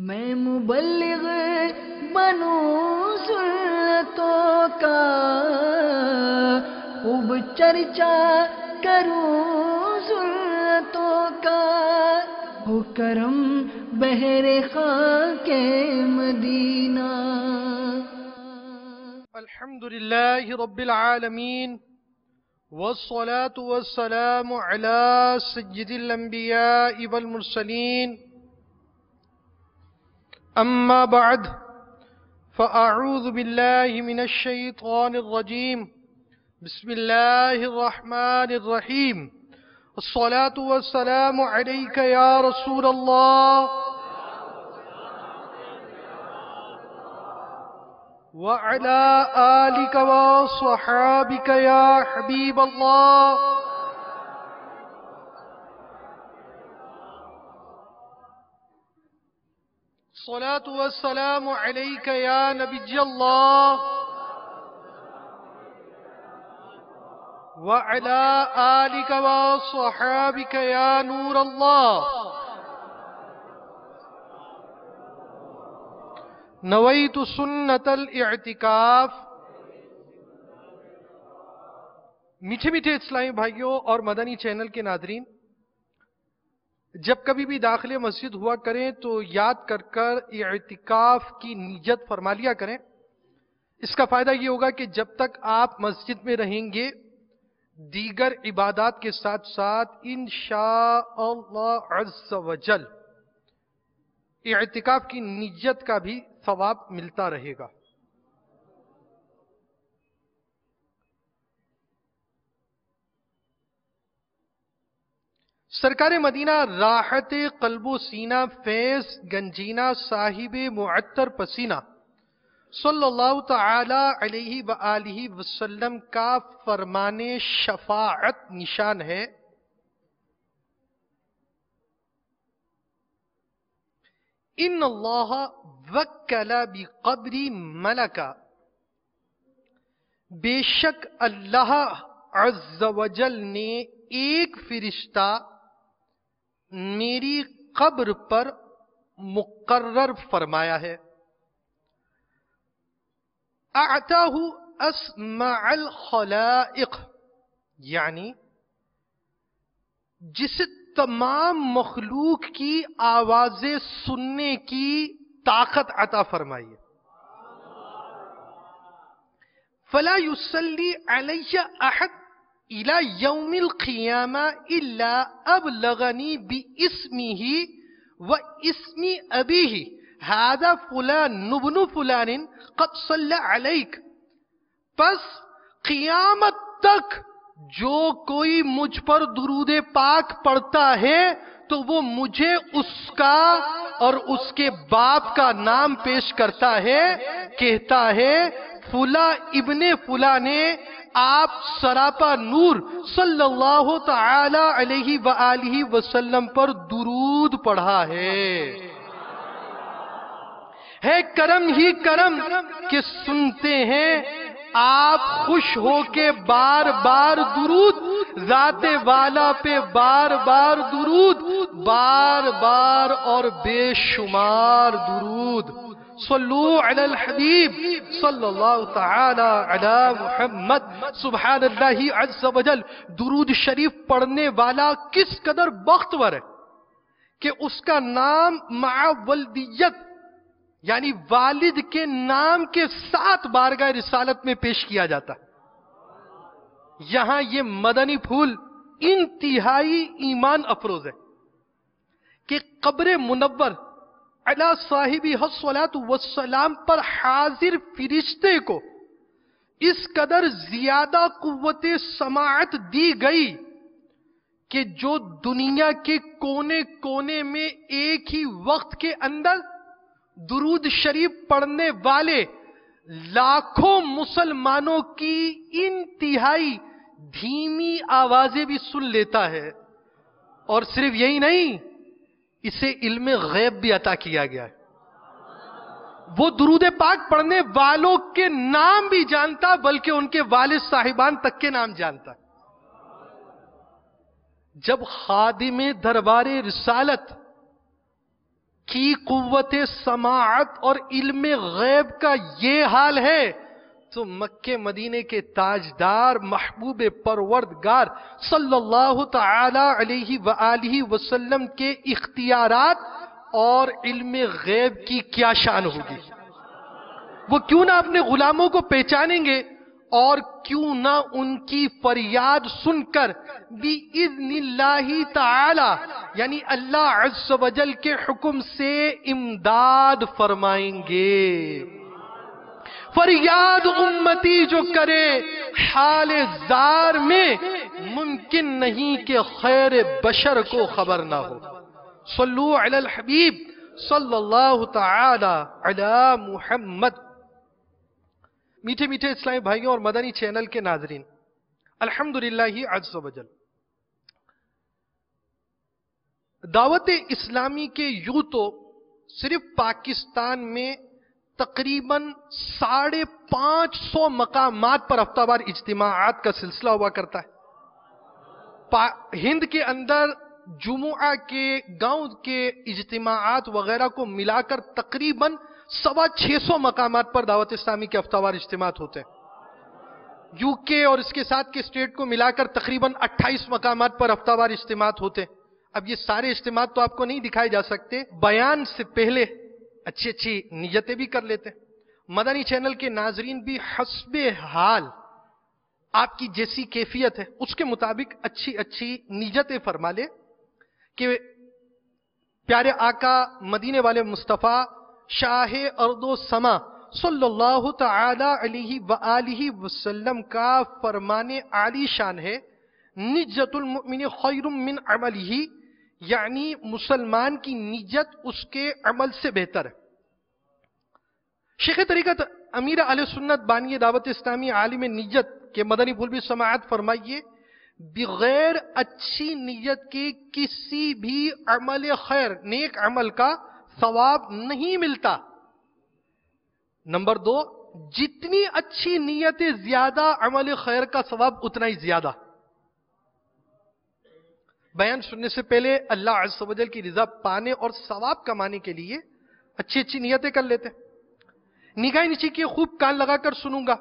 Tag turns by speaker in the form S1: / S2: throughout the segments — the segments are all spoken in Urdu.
S1: میں مبلغ بنوں سنتوں کا، خوب چرچا کروں سنتوں کا، ہو کرم بحر خاک مدینہ۔
S2: الحمدللہ رب العالمین، والصلاة والسلام على سید الانبیاء والمرسلین، اما بعد فاعوذ باللہ من الشیطان الرجیم، بسم اللہ الرحمن الرحیم۔ الصلاة والسلام علیک یا رسول اللہ وعلى آلك وصحابك يا حبيب الله۔ الصلاة والسلام عليك يا نبي الله وعلى آلك وصحابك يا نور الله۔ نویت سنت الاعتکاف۔ میٹھے میٹھے اسلامی بھائیوں اور مدنی چینل کے ناظرین، جب کبھی بھی داخل مسجد ہوا کریں تو یاد کر کر اعتکاف کی نیت فرما لیا کریں۔ اس کا فائدہ یہ ہوگا کہ جب تک آپ مسجد میں رہیں گے، دیگر عبادات کے ساتھ ساتھ انشاءاللہ عز و جل اعتکاف کی نیت کا بھی ثواب ملتا رہے گا۔ سرکار مدینہ راحت قلب و سینہ فیض گنجینہ صاحب معطر پسینہ صلی اللہ تعالی علیہ وآلہ وسلم کا فرمان شفاعت نشان ہے، ان اللہ وکل بقبر ملکا، بے شک اللہ عز و جل نے ایک فرشتہ میری قبر پر مقرر فرمایا ہے۔ اعطاہ اسمع الخلائق، یعنی جسے تمام مخلوق کی آوازیں سننے کی طاقت عطا فرمائی۔ فلا يصلي علي احد الى يوم القيامة الا ابلغني باسمه واسم ابيه، هذا فلان ابن فلان قد صلى عليك۔ پس قیامت تک جو کوئی مجھ پر درود پاک پڑھتا ہے تو وہ مجھے اس کا اور اس کے باپ کا نام پیش کرتا ہے، کہتا ہے فلاں ابن فلاں نے آپ سراپا نور صلی اللہ تعالی علیہ وآلہ وسلم پر درود پڑھا ہے کرم ہی کرم کہ سنتے ہیں آپ خوش ہو کے بار بار درود، ذات والا پہ بار بار درود، بار بار اور بے شمار درود۔ صلو علی الحبیب صلی اللہ تعالی علی محمد۔ سبحان اللہ عز و جل، درود شریف پڑھنے والا کس قدر بختور ہے کہ اس کا نام مع ولدیت، یعنی والد کے نام کے ساتھ بارگاہ رسالت میں پیش کیا جاتا ہے۔ یہاں یہ مدنی پھول انتہائی ایمان افروز ہے کہ قبر منور علی صاحبہ الصلاۃ والسلام پر حاضر فرشتے کو اس قدر زیادہ قوت سماعت دی گئی کہ جو دنیا کے کونے کونے میں ایک ہی وقت کے اندر درود شریف پڑھنے والے لاکھوں مسلمانوں کی انتہائی دھیمی آوازیں بھی سن لیتا ہے۔ اور صرف یہی نہیں، اسے علم غیب بھی عطا کیا گیا ہے۔ وہ درود پاک پڑھنے والوں کے نام بھی جانتا، بلکہ ان کے والد صاحبان تک کے نام جانتا۔ جب خادم دربار رسالت کی قوت سماعت اور علم غیب کا یہ حال ہے تو مکے مدینے کے تاجدار محبوب پروردگار صلی اللہ تعالی علیہ وآلہ وسلم کے اختیارات اور علم غیب کی کیا شان ہوگی؟ وہ کیوں نہ اپنے غلاموں کو پہچانیں گے اور کیوں نہ ان کی فریاد سن کر بِإِذْنِ اللَّهِ تعالی یعنی اللہ عز و جل کے حکم سے امداد فرمائیں گے۔ فریاد امتی جو کرے حال زار میں ممکن نہیں کہ خیر بشر کو خبر نہ ہو۔ صلو علی الحبیب صلی اللہ تعالی علی محمد۔ میٹھے میٹھے اسلامی بھائیوں اور مدنی چینل کے ناظرین، الحمدللہ عز و جل دعوت اسلامی کے یوں تو صرف پاکستان میں تقریباً 550 مقامات پر ہفتہ وار اجتماعات کا سلسلہ ہوا کرتا ہے۔ ہند کے اندر جمعہ کے گاؤں کے اجتماعات وغیرہ کو ملا کر تقریباً 650 مقامات پر دعوت اسلامی کے ہفتہ وار اجتماعات ہوتے ہیں۔ یو کے اور اس کے ساتھ کے اسٹیٹ کو ملا کر تقریباً 28 مقامات پر ہفتہ وار اجتماعات ہوتے ہیں۔ اب یہ سارے اجتماعات تو آپ کو نہیں دکھائے جا سکتے، بیان سے پہلے اچھی اچھی نیتیں بھی کر لیتے ہیں۔ مدنی چینل کے ناظرین بھی حسب حال آپ کی جیسی کیفیت ہے اس کے مطابق اچھی اچھی نیتیں فرما لے کہ پیارے آقا مدینے والے مصطفیٰ شاہ ارض و سما صلی اللہ تعالی علیہ وآلہ وسلم کا فرمان عالی شان ہے، نجت المؤمن خیر من عملہ، یعنی مسلمان کی نیت اس کے عمل سے بہتر ہے۔ شیخ طریقت امیر اہل سنت بانی دعوت اسلامی عالم نیت کے مدنی پھول بھی سماعت فرمائیے، بغیر اچھی نیت کے کسی بھی عمل خیر نیک عمل کا ثواب نہیں ملتا۔ نمبر 2، جتنی اچھی نیتیں زیادہ عمل خیر کا ثواب اتنا ہی زیادہ۔ بیان سننے سے پہلے اللہ عز و جل کی رضا پانے اور ثواب کمانے کے لیے اچھی اچھی نیتیں کر لیتے۔ نگاہ نیچی کی خوب کان لگا کر سنوں گا،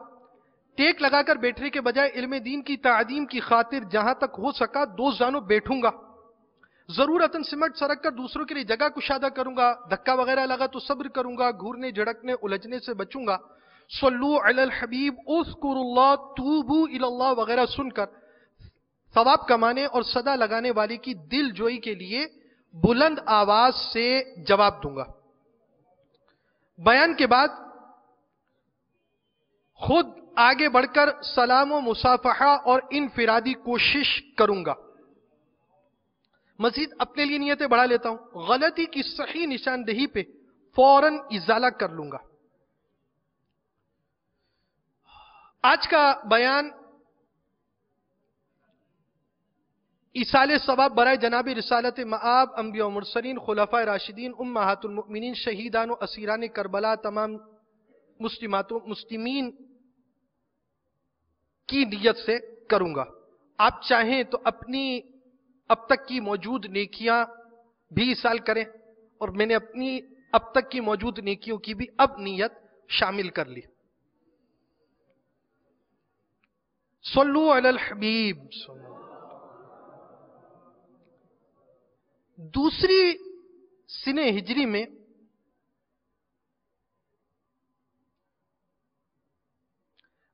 S2: ٹیک لگا کر بیٹھنے کے بجائے علم دین کی تعظیم کی خاطر جہاں تک ہو سکا دو جانوں بیٹھوں گا، ضرورتاً سمٹ سرک کر دوسروں کے لیے جگہ کشادہ کروں گا، دھکا وغیرہ لگا تو صبر کروں گا، گھورنے جھڑکنے الجھنے سے بچوں گا، صلو علی الحبیب اذکر اللہ توبو الی اللہ وغیرہ سن کر ثواب کمانے اور صدا لگانے والے کی دل جوئی کے لیے بلند آواز سے جواب دوں گا۔ بیان کے بعد خود آگے بڑھ کر سلام و مصافحہ اور انفرادی کوشش کروں گا۔ مزید اپنے لیے نیتیں بڑھا لیتا ہوں، غلطی کی صحیح نشاندہی پہ فوراً ازالہ کر لوں گا۔ آج کا بیان ایصال ثواب برائے جناب رسالت مآب انبیاء و مرسلین، خلفاء راشدین، امہات المؤمنین، شہیدان و اسیران کربلا، تمام مسلمات و مسلمین کی نیت سے کروں گا۔ آپ چاہیں تو اپنی اب تک کی موجود نیکیاں بھی ایصال کریں، اور میں نے اپنی اب تک کی موجود نیکیوں کی بھی اب نیت شامل کر لی۔ صلو علی الحبیب۔ دوسری سنہ ہجری میں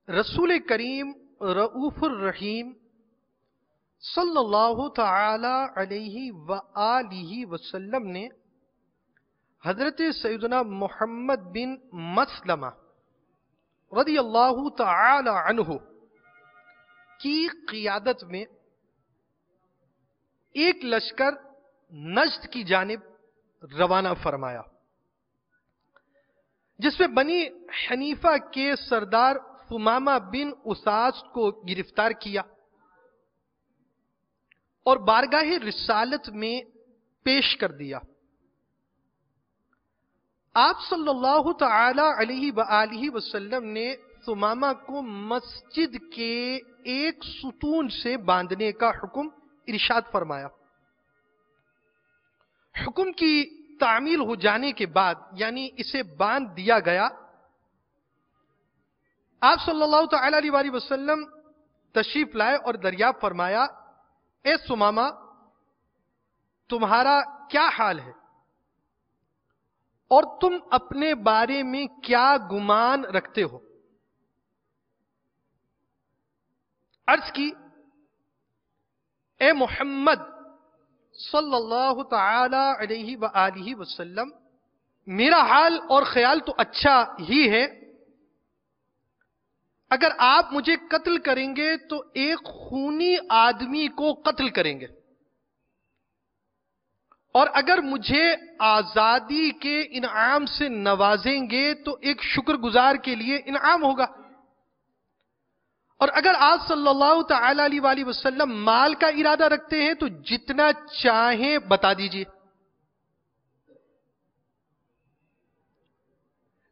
S2: رسول کریم رؤوف الرحیم صلی اللہ تعالی علیہ وآلہ وسلم نے حضرت سیدنا محمد بن مسلمہ رضی اللہ تعالی عنہ کی قیادت میں ایک لشکر نجد کی جانب روانہ فرمایا، جس میں بنی حنیفہ کے سردار ثمامہ بن اساس کو گرفتار کیا اور بارگاہ رسالت میں پیش کر دیا۔ آپ صلی اللہ تعالی علیہ وآلہ وسلم نے ثمامہ کو مسجد کے ایک ستون سے باندھنے کا حکم ارشاد فرمایا۔ حکم کی تعمیل ہو جانے کے بعد، یعنی اسے باندھ دیا گیا، آپ صلی اللہ تعالی علیہ وآلہ وسلم تشریف لائے اور دریافت فرمایا، اے ثمامہ تمہارا کیا حال ہے اور تم اپنے بارے میں کیا گمان رکھتے ہو؟ عرض کی، اے محمد صلی اللہ تعالی علیہ وآلہ وسلم، میرا حال اور خیال تو اچھا ہی ہے، اگر آپ مجھے قتل کریں گے تو ایک خونی آدمی کو قتل کریں گے، اور اگر مجھے آزادی کے انعام سے نوازیں گے تو ایک شکر گزار کے لیے انعام ہوگا، اور اگر آپ صلی اللہ تعالی علیہ وآلہ وسلم مال کا ارادہ رکھتے ہیں تو جتنا چاہیں بتا دیجئے۔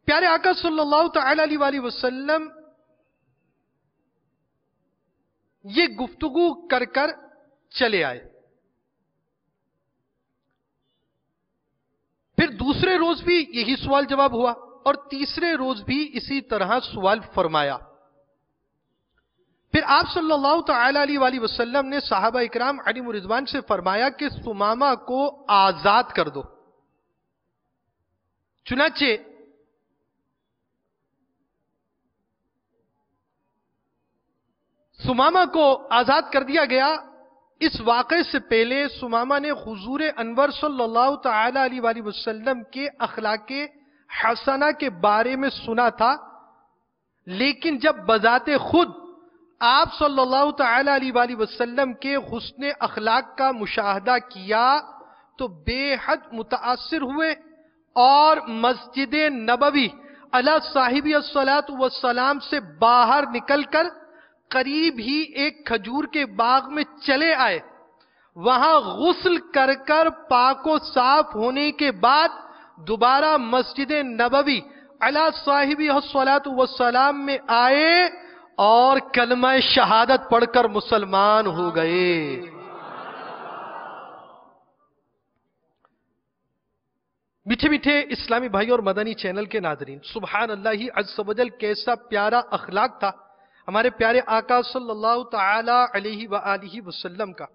S2: پیارے آقا صلی اللہ تعالی علیہ وآلہ وسلم یہ گفتگو کر کر چلے آئے۔ پھر دوسرے روز بھی یہی سوال جواب ہوا، اور تیسرے روز بھی اسی طرح سوال فرمایا۔ پھر آپ صلی اللہ تعالی علیہ وآلہ وسلم نے صحابہ اکرام علیہم رضوان سے فرمایا کہ ثمامہ کو آزاد کر دو۔ چنانچہ ثمامہ کو آزاد کر دیا گیا۔ اس واقعے سے پہلے ثمامہ نے حضور انور صلی اللہ تعالی علیہ وآلہ وسلم کے اخلاق حسنہ کے بارے میں سنا تھا، لیکن جب بذات خود آپ صلی اللہ تعالی علیہ وآلہ وسلم کے حسن اخلاق کا مشاہدہ کیا تو بے حد متاثر ہوئے، اور مسجد نبوی علی صاحب الصلاۃ والسلام سے باہر نکل کر قریب ہی ایک کھجور کے باغ میں چلے آئے۔ وہاں غسل کر کر پاک و صاف ہونے کے بعد دوبارہ مسجد نبوی علی صاحب الصلاۃ والسلام میں آئے اور کلمہ شہادت پڑھ کر مسلمان ہو گئے۔ میٹھے میٹھے اسلامی بھائی اور مدنی چینل کے ناظرین، سبحان اللہ عز و جل، کیسا پیارا اخلاق تھا ہمارے پیارے آقا صلی اللہ تعالی علیہ وآلہ وسلم کا،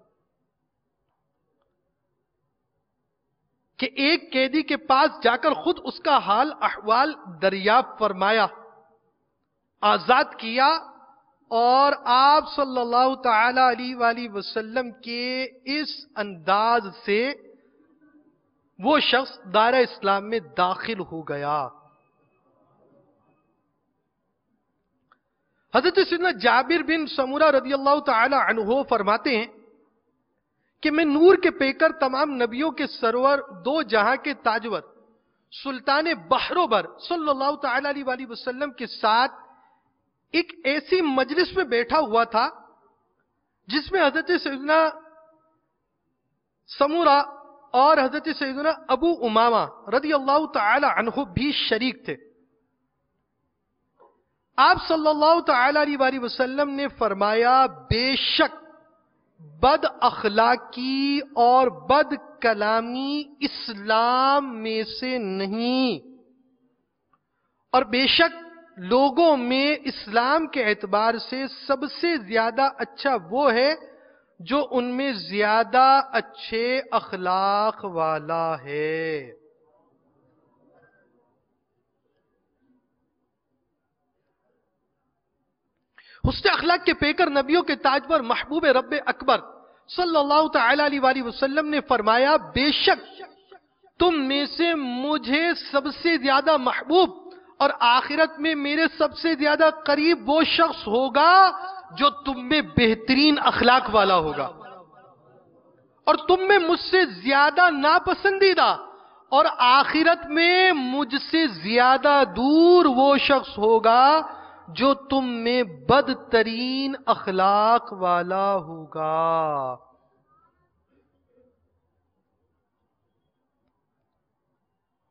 S2: کہ ایک قیدی کے پاس جا کر خود اس کا حال احوال دریافت فرمایا، آزاد کیا، اور آپ صلی اللہ تعالی علیہ وآلہ وسلم کے اس انداز سے وہ شخص دائرہ اسلام میں داخل ہو گیا۔ حضرت سیدنا جابر بن سمورہ رضی اللہ تعالی عنہ فرماتے ہیں کہ میں نور کے پیکر، تمام نبیوں کے سرور، دو جہاں کے تاجور، سلطان بحر و بر صلی اللہ تعالی علیہ وآلہ وسلم کے ساتھ ایک ایسی مجلس میں بیٹھا ہوا تھا جس میں حضرت سیدنا سمورہ اور حضرت سیدنا ابو امامہ رضی اللہ تعالی عنہ بھی شریک تھے۔ آپ صلی اللہ تعالی علیہ وآلہ وسلم نے فرمایا، بے شک بد اخلاقی اور بد کلامی اسلام میں سے نہیں، اور بے شک لوگوں میں اسلام کے اعتبار سے سب سے زیادہ اچھا وہ ہے جو ان میں زیادہ اچھے اخلاق والا ہے۔ حسن اخلاق کے پیکر، نبیوں کے تاجور، محبوب رب اکبر صلی اللہ تعالی علیہ وآلہ وسلم نے فرمایا، بے شک تم میں سے مجھے سب سے زیادہ محبوب اور آخرت میں میرے سب سے زیادہ قریب وہ شخص ہوگا جو تم میں بہترین اخلاق والا ہوگا، اور تم میں مجھ سے زیادہ ناپسندیدہ اور آخرت میں مجھ سے زیادہ دور وہ شخص ہوگا جو تم میں بدترین اخلاق والا ہوگا۔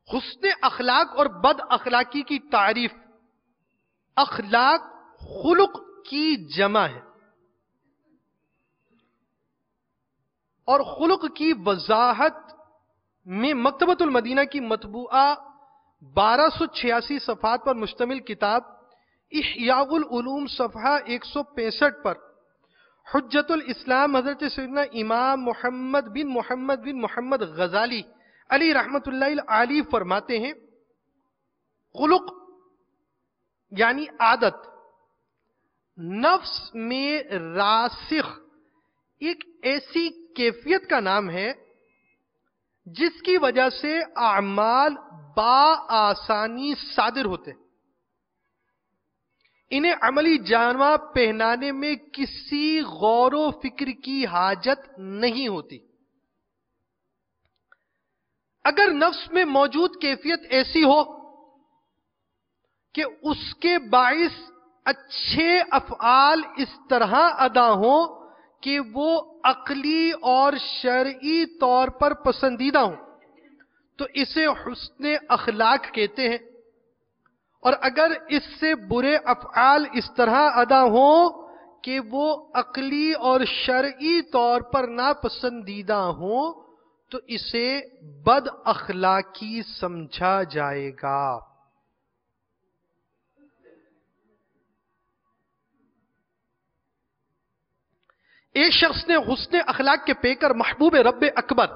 S2: حسن اخلاق اور بد اخلاقی کی تعریف، اخلاق خلق کی جمع ہے، اور خلق کی وضاحت میں مکتبۃ المدینہ کی مطبوعہ 1286 صفحات پر مشتمل کتاب احیاء العلوم صفحہ 165 پر حجت الاسلام حضرت سیدنا امام محمد بن محمد غزالی علی رحمت اللہ علیہ فرماتے ہیں، خلق یعنی عادت نفس میں راسخ ایک ایسی کیفیت کا نام ہے جس کی وجہ سے اعمال بآسانی صادر ہوتے، انہیں عملی جامہ پہنانے میں کسی غور و فکر کی حاجت نہیں ہوتی۔ اگر نفس میں موجود کیفیت ایسی ہو کہ اس کے باعث اچھے افعال اس طرح ادا ہوں کہ وہ عقلی اور شرعی طور پر پسندیدہ ہوں تو اسے حسن اخلاق کہتے ہیں، اور اگر اس سے برے افعال اس طرح ادا ہوں کہ وہ عقلی اور شرعی طور پر ناپسندیدہ ہوں تو اسے بد اخلاقی سمجھا جائے گا۔ ایک شخص نے حسن اخلاق کے پیکر محبوب رب اکبر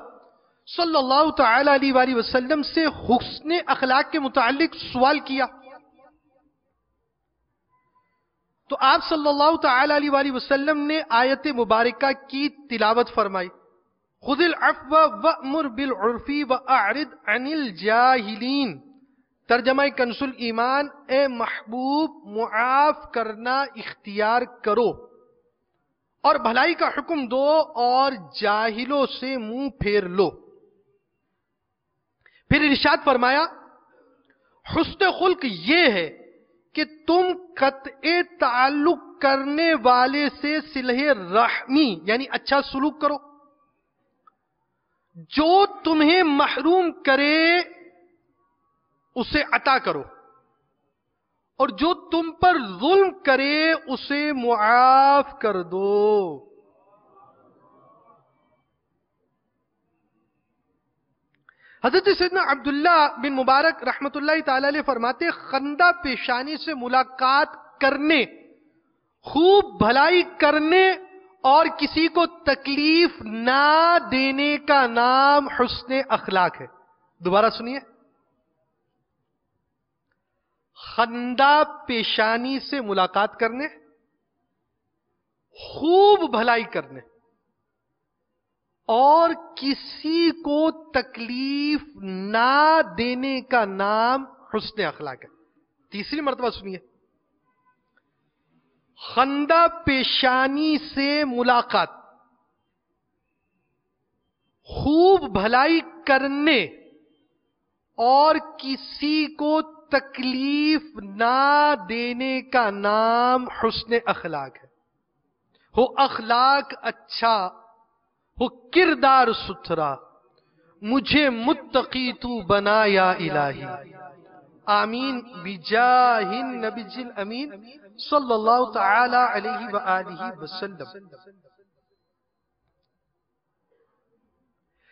S2: صلی اللہ تعالی علیہ وآلہ وسلم سے حسن اخلاق کے متعلق سوال کیا تو آپ صلی اللہ تعالی علیہ وآلہ وسلم نے آیت مبارکہ کی تلاوت فرمائی، خذ العفو وأمر بالعرف وأعرض عن الجاہلین۔ ترجمہ کنز الایمان، اے محبوب معاف کرنا اختیار کرو اور بھلائی کا حکم دو اور جاہلوں سے منہ پھیر لو۔ پھر ارشاد فرمایا، حسن خلق یہ ہے کہ تم قطع تعلق کرنے والے سے صلہ رحمی یعنی اچھا سلوک کرو، جو تمہیں محروم کرے اسے عطا کرو، اور جو تم پر ظلم کرے اسے معاف کر دو۔ حضرت سیدنا عبداللہ بن مبارک رحمت اللہ تعالی علیہ فرماتے، خندہ پیشانی سے ملاقات کرنے، خوب بھلائی کرنے اور کسی کو تکلیف نہ دینے کا نام حسن اخلاق ہے۔ دوبارہ سنیے، خندہ پیشانی سے ملاقات کرنے، خوب بھلائی کرنے اور کسی کو تکلیف نہ دینے کا نام حسن اخلاق ہے۔ تیسری مرتبہ سنیے، خندہ پیشانی سے ملاقات، خوب بھلائی کرنے اور کسی کو تکلیف نہ دینے کا نام حسن اخلاق ہے۔ ہو اخلاق اچھا، ہو کردار ستھرا، مجھے متقی تو بنا یا الہی، آمین بجاہ النبی الامین صلی اللہ تعالی علیہ وآلہ وسلم۔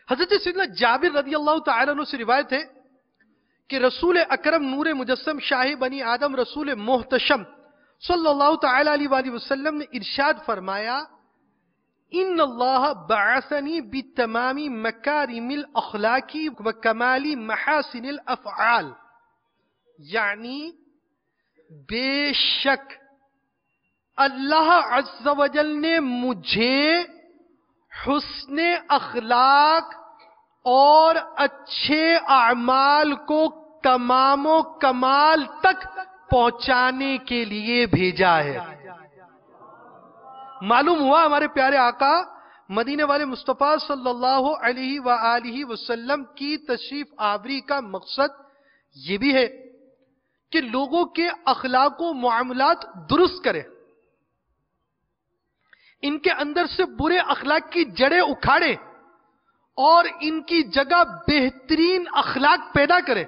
S2: حضرت سیدنا جابر رضی اللہ تعالی عنہ سے روایت ہے کہ رسول اکرم نور مجسم شاہ بنی آدم رسول محتشم صلی اللہ تعالی علیہ وآلہ وسلم نے ارشاد فرمایا، ان اللہ بعثنی بتمام مکارم الاخلاق وکمال محاسن الافعال، یعنی بے شک اللہ عز و جل نے مجھے حسن اخلاق اور اچھے اعمال کو تمام و کمال تک پہنچانے کے لیے بھیجا ہے۔ معلوم ہوا ہمارے پیارے آقا مدینے والے مصطفیٰ صلی اللہ علیہ وآلہ وسلم کی تشریف آوری کا مقصد یہ بھی ہے کہ لوگوں کے اخلاق و معاملات درست کرے، ان کے اندر سے برے اخلاق کی جڑیں اکھاڑے اور ان کی جگہ بہترین اخلاق پیدا کرے۔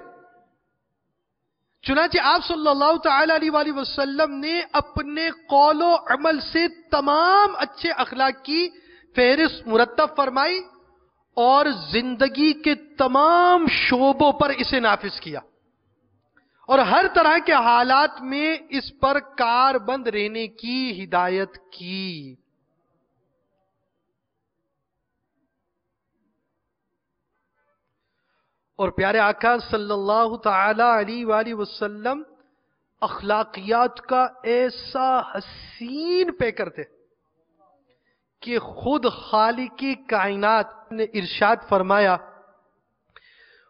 S2: چنانچہ آپ صلی اللہ تعالی علیہ وآلہ وسلم نے اپنے قول و عمل سے تمام اچھے اخلاق کی فہرست مرتب فرمائی اور زندگی کے تمام شعبوں پر اسے نافذ کیا اور ہر طرح کے حالات میں اس پر کاربند رہنے کی ہدایت کی. اور پیارے آقا صلی اللہ تعالی علیہ وآلہ وسلم اخلاقیات کا ایسا حسین پیکر تھے کہ خود خالق کائنات نے ارشاد فرمایا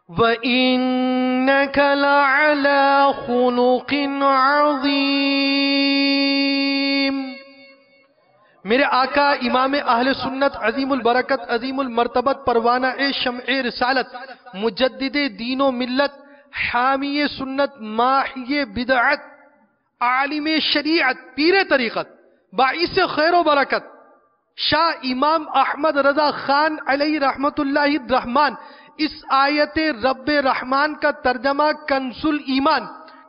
S2: وَإِنَّكَ لَعَلَى خُلُقٍ عَظِيمٍ. میرے آقا امام اہل سنت عظیم البرکت عظیم المرتبت پروانہ شمع رسالت مجدد دین و ملت حامی سنت ماحی بدعت عالم شریعت پیر طریقت باعث خیر و برکت شاہ امام احمد رضا خان علیہ رحمت اللہ الرحمن اس آیت رب رحمان کا ترجمہ کنز الایمان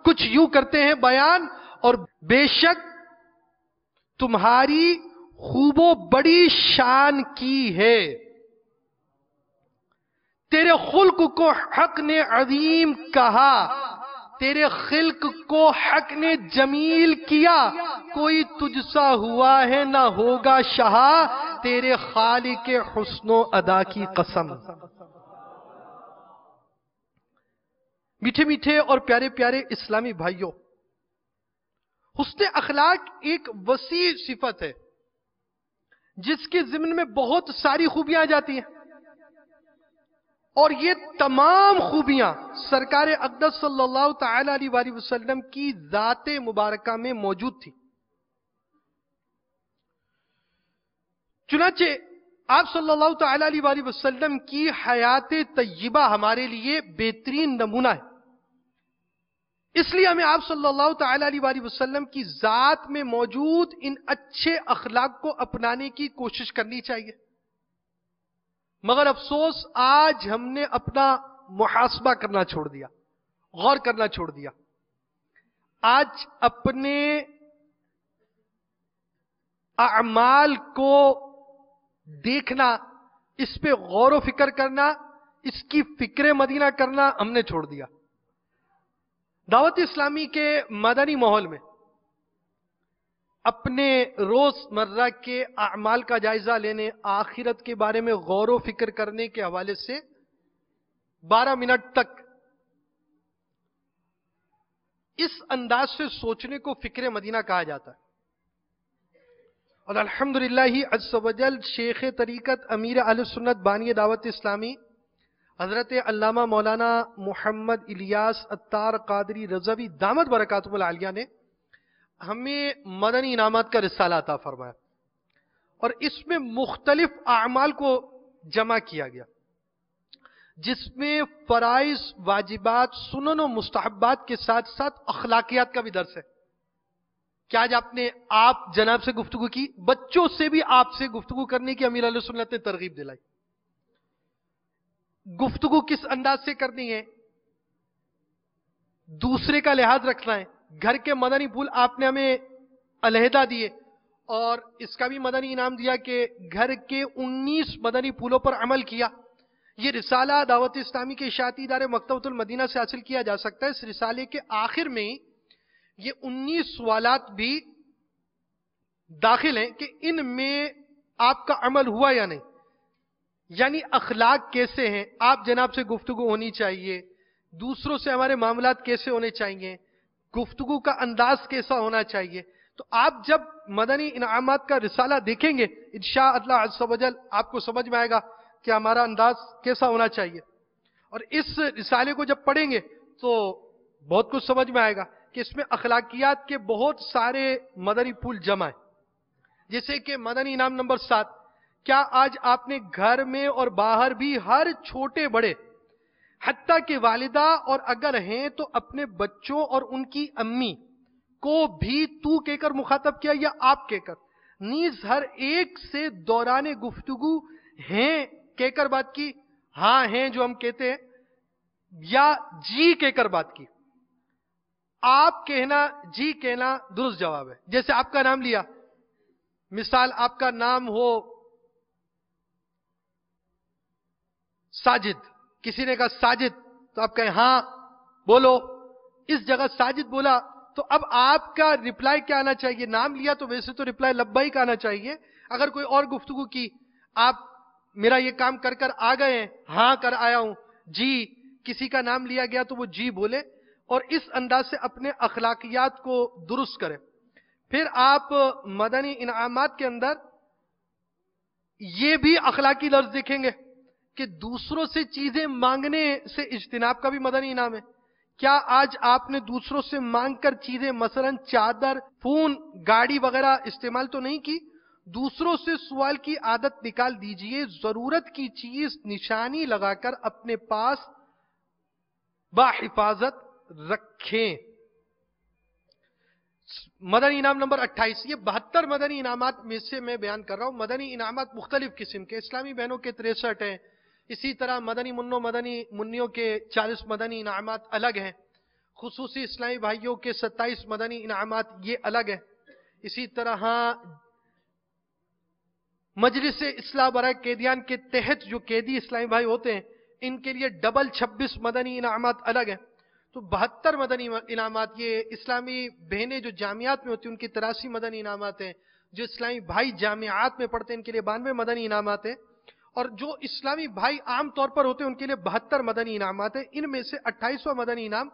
S2: کچھ یوں کرتے ہیں بیان. اور بے شک تمہاری خوب و بڑی شان کی ہے، تیرے خلق کو حق نے عظیم کہا، تیرے خلق کو حق نے جمیل کیا، کوئی تجھ سا ہوا ہے نہ ہوگا شہا، تیرے خالق حسن و ادا کی قسم. میٹھے میٹھے اور پیارے پیارے اسلامی بھائیوں، حسن اخلاق ایک وسیع صفت ہے جس کے ضمن میں بہت ساری خوبیاں آ جاتی ہیں، اور یہ تمام خوبیاں سرکار اقدس صلی اللہ تعالی علیہ وآلہ وسلم کی ذات مبارکہ میں موجود تھی. چنانچہ آپ صلی اللہ تعالی علیہ وآلہ وسلم کی حیات طیبہ ہمارے لیے بہترین نمونہ ہے. اس لیے ہمیں آپ صلی اللہ تعالی علیہ وآلہ وسلم کی ذات میں موجود ان اچھے اخلاق کو اپنانے کی کوشش کرنی چاہیے. مگر افسوس آج ہم نے اپنا محاسبہ کرنا چھوڑ دیا، غور کرنا چھوڑ دیا. آج اپنے اعمال کو دیکھنا، اس پہ غور و فکر کرنا، اس کی فکر مدینہ کرنا ہم نے چھوڑ دیا. دعوت اسلامی کے مدنی ماحول میں اپنے روز مرہ کے اعمال کا جائزہ لینے، آخرت کے بارے میں غور و فکر کرنے کے حوالے سے 12 منٹ تک اس انداز سے سوچنے کو فکر مدینہ کہا جاتا ہے. اور الحمدللہ عز و جل شیخ طریقت امیر اہل سنت بانی دعوت اسلامی حضرت علامہ مولانا محمد الیاس عطار قادری رضوی دامت برکاتہم العالیہ نے ہمیں مدنی انعامات کا رسالہ عطا فرمایا، اور اس میں مختلف اعمال کو جمع کیا گیا جس میں فرائض، واجبات، سنن و مستحبات کے ساتھ ساتھ اخلاقیات کا بھی درس ہے. کیا آج آپ جناب سے گفتگو کی، بچوں سے بھی آپ سے گفتگو کرنے کی امیر علیہ سنت نے ترغیب دلائی. گفتگو کس انداز سے کرنی ہے، دوسرے کا لحاظ رکھنا ہے. گھر کے مدنی پھول آپ نے ہمیں علیحدہ دیے، اور اس کا بھی مدنی انعام دیا کہ گھر کے 19 مدنی پھولوں پر عمل کیا. یہ رسالہ دعوت اسلامی کے اشاعتی ادارے مکتبۃ المدینہ سے حاصل کیا جا سکتا ہے. اس رسالے کے آخر میں یہ 19 سوالات بھی داخل ہیں کہ ان میں آپ کا عمل ہوا یا نہیں، یعنی اخلاق کیسے ہیں، آپ جناب سے گفتگو ہونی چاہیے، دوسروں سے ہمارے معاملات کیسے ہونے چاہیے، گفتگو کا انداز کیسا ہونا چاہیے. تو آپ جب مدنی انعامات کا رسالہ دیکھیں گے انشاءاللہ عز و جل آپ کو سمجھ میں آئے گا کہ ہمارا انداز کیسا ہونا چاہیے. اور اس رسالے کو جب پڑھیں گے تو بہت کچھ سمجھ میں آئے گا کہ اس میں اخلاقیات کے بہت سارے مدنی پھول جمع ہیں. جیسے کہ مدنی انعام نمبر 7، کیا آج آپ نے گھر میں اور باہر بھی ہر چھوٹے بڑے حتیٰ کہ والدہ اور اگر ہیں تو اپنے بچوں اور ان کی امی کو بھی تو کہہ کر مخاطب کیا یا آپ کہہ کر، نیز ہر ایک سے دوران گفتگو ہیں کہہ کر بات کی، ہاں ہیں جو ہم کہتے ہیں، یا جی کہہ کر بات کی. آپ کہنا، جی کہنا درست جواب ہے. جیسے آپ کا نام لیا، مثال آپ کا نام ہو ساجد، کسی نے کہا ساجد تو آپ کہیں ہاں بولو، اس جگہ ساجد بولا تو اب آپ کا ریپلائی کیا آنا چاہیے؟ نام لیا تو ویسے تو ریپلائی لبیک آنا چاہیے. اگر کوئی اور گفتگو کی، آپ میرا یہ کام کر کر آ گئے ہیں، ہاں کر آیا ہوں، جی کسی کا نام لیا گیا تو وہ جی بولے اور اس انداز سے اپنے اخلاقیات کو درست کرے. پھر آپ مدنی انعامات کے اندر یہ بھی اخلاقی لفظ دیکھیں گے کہ دوسروں سے چیزیں مانگنے سے اجتناب کا بھی مدنی انعام ہے. کیا آج آپ نے دوسروں سے مانگ کر چیزیں مثلا چادر، فون، گاڑی وغیرہ استعمال تو نہیں کی؟ دوسروں سے سوال کی عادت نکال دیجئے. ضرورت کی چیز نشانی لگا کر اپنے پاس باحفاظت رکھیں. مدنی انعام نمبر 28. یہ 72 مدنی انعامات میں سے میں بیان کر رہا ہوں. مدنی انعامات مختلف قسم کے، اسلامی بہنوں کے 63 ہیں. اسی طرح مدنی منوں کے 40 مدنی انعامات الگ ہیں. خصوصی اسلامی بھائیوں کے 27 مدنی انعامات یہ الگ ہیں. اسی طرح مجلس اصلاح برائے قیدیان کے تحت جو قیدی اسلامی بھائی ہوتے ہیں ان کے لیے ڈبل 26 مدنی انعامات الگ ہیں. تو 72 مدنی انعامات. یہ اسلامی بہنیں جو جامعات میں ہوتی ہیں ان کی 83 مدنی انعامات ہیں. جو اسلامی بھائی جامعات میں پڑھتے ہیں ان کے لیے 92 مدنی انعامات ہیں. اور جو اسلامی بھائی عام طور پر ہوتے ہیں ان کے لیے 72 مدنی انعامات ہیں. ان میں سے 28واں مدنی انعام،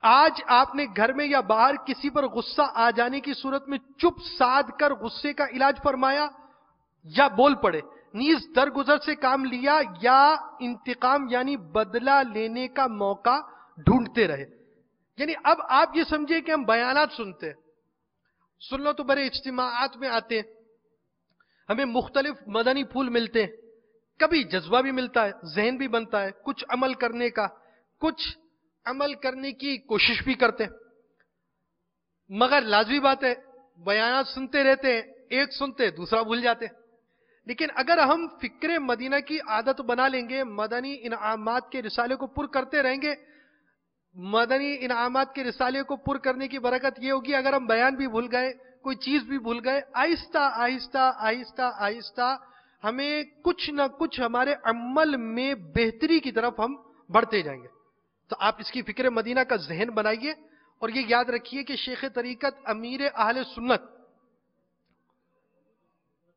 S2: آج آپ نے گھر میں یا باہر کسی پر غصہ آ جانے کی صورت میں چپ سادھ کر غصے کا علاج فرمایا یا بول پڑے، نیز درگزر سے کام لیا یا انتقام یعنی بدلہ لینے کا موقع ڈھونڈتے رہے. یعنی اب آپ یہ سمجھے کہ ہم بیانات سنتے ہیں، سن لو تو بڑے اجتماعات میں آتے ہیں، ہمیں مختلف مدنی پھول ملتے ہیں، کبھی جذبہ بھی ملتا ہے، ذہن بھی بنتا ہے کچھ عمل کرنے کا، کچھ عمل کرنے کی کوشش بھی کرتے ہیں. مگر لازمی بات ہے بیانات سنتے رہتے ہیں، ایک سنتے دوسرا بھول جاتے ہیں. لیکن اگر ہم فکر مدینہ کی عادت بنا لیں گے، مدنی انعامات کے رسالے کو پر کرتے رہیں گے، مدنی انعامات کے رسالے کو پر کرنے کی برکت یہ ہوگی اگر ہم بیان بھی بھول گئے، کوئی چیز بھی بھول گئے، آہستہ آہستہ آہستہ آہستہ ہمیں کچھ نہ کچھ ہمارے عمل میں بہتری کی طرف ہم بڑھتے جائیں گے. تو آپ اس کی فکر مدینہ کا ذہن بنائیے اور یہ یاد رکھیے کہ شیخ طریقت امیر اہل سنت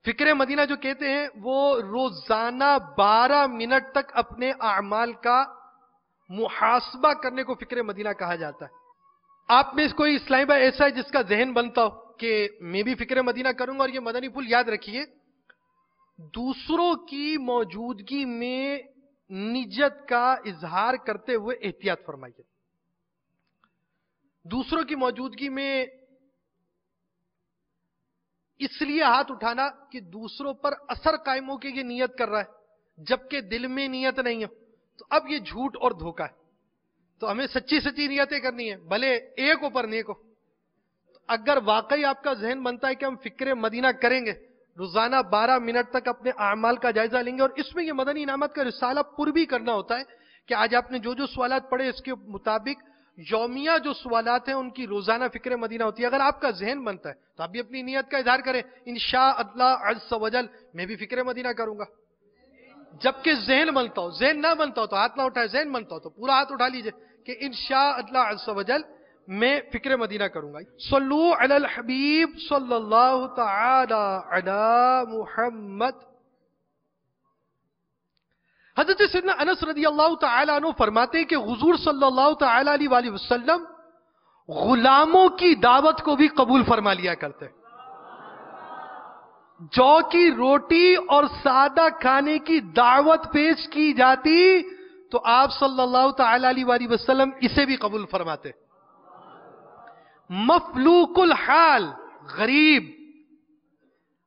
S2: فکر مدینہ جو کہتے ہیں وہ روزانہ 12 منٹ تک اپنے اعمال کا محاسبہ کرنے کو فکر مدینہ کہا جاتا ہے. آپ میں کوئی اسلامی بھائی ایسا ہے جس کا ذہن بنتا ہو کہ میں بھی فکر مدینہ کروں گا؟ اور یہ مدنی پھول یاد رکھیے، دوسروں کی موجودگی میں نجت کا اظہار کرتے ہوئے احتیاط فرمائیے. دوسروں کی موجودگی میں اس لیے ہاتھ اٹھانا کہ دوسروں پر اثر قائم ہو کے یہ نیت کر رہا ہے جبکہ دل میں نیت نہیں ہے، تو اب یہ جھوٹ اور دھوکہ ہے. تو ہمیں سچی سچی نیتیں کرنی ہے، بھلے ایک اوپر نیک ہو. اگر واقعی آپ کا ذہن بنتا ہے کہ ہم فکر مدینہ کریں گے، روزانہ 12 منٹ تک اپنے اعمال کا جائزہ لیں گے، اور اس میں یہ مدنی انعامات کا رسالہ پر بھی کرنا ہوتا ہے کہ آج آپ نے جو سوالات پڑھے اس کے مطابق یومیہ جو سوالات ہیں ان کی روزانہ فکر مدینہ ہوتی ہے. اگر آپ کا ذہن بنتا ہے تو آپ بھی اپنی نیت کا اظہار کریں، انشاءاللہ عز و جل میں بھی فکر مدینہ کروں گا. جبکہ ذہن بنتا ہو، ذہن نہ بنتا ہو تو ہاتھ نہ اٹھائے، ذہن بنتا ہو تو پورا ہاتھ اٹھا لیجئے کہ انشاءاللہ عز و جل میں فکر مدینہ کروں گا. صلو علی الحبیب صلی اللہ تعالی علی محمد. حضرت سیدنا انس رضی اللہ تعالی عنہ فرماتے ہیں کہ حضور صلی اللہ تعالی علیہ وآلہ وسلم غلاموں کی دعوت کو بھی قبول فرما لیا کرتے. جو کی روٹی اور سادہ کھانے کی دعوت پیش کی جاتی تو آپ صلی اللہ تعالی علیہ وآلہ وسلم اسے بھی قبول فرماتے. مفلوق الحال، غریب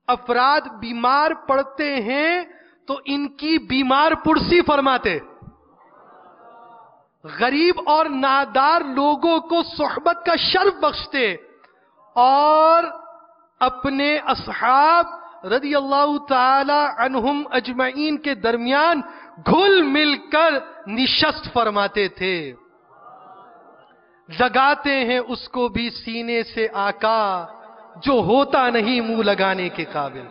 S2: افراد بیمار پڑتے ہیں تو ان کی بیمار پرسی فرماتے. غریب اور نادار لوگوں کو صحبت کا شرف بخشتے اور اپنے اصحاب رضی اللہ تعالی عنہم اجمعین کے درمیان گھل مل کر نشست فرماتے تھے. لگاتے ہیں اس کو بھی سینے سے آقا جو ہوتا نہیں منہ لگانے کے قابل.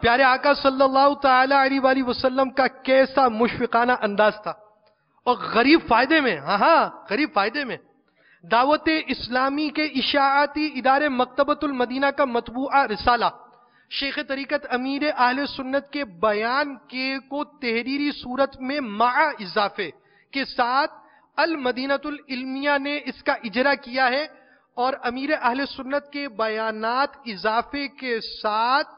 S2: پیارے آقا صلی اللہ تعالی علیہ وآلہ وسلم کا کیسا مشفقانہ انداز تھا، اور غریب فائدے میں، غریب فائدے میں دعوت اسلامی کے اشاعتی ادارے مکتبۃ المدینہ کا مطبوعہ رسالہ شیخ طریقت امیر اہل سنت کے بیان کو تحریری صورت میں مع اضافے کے ساتھ المدینۃ العلمیہ نے اس کا اجرا کیا ہے، اور امیر اہل سنت کے بیانات اضافے کے ساتھ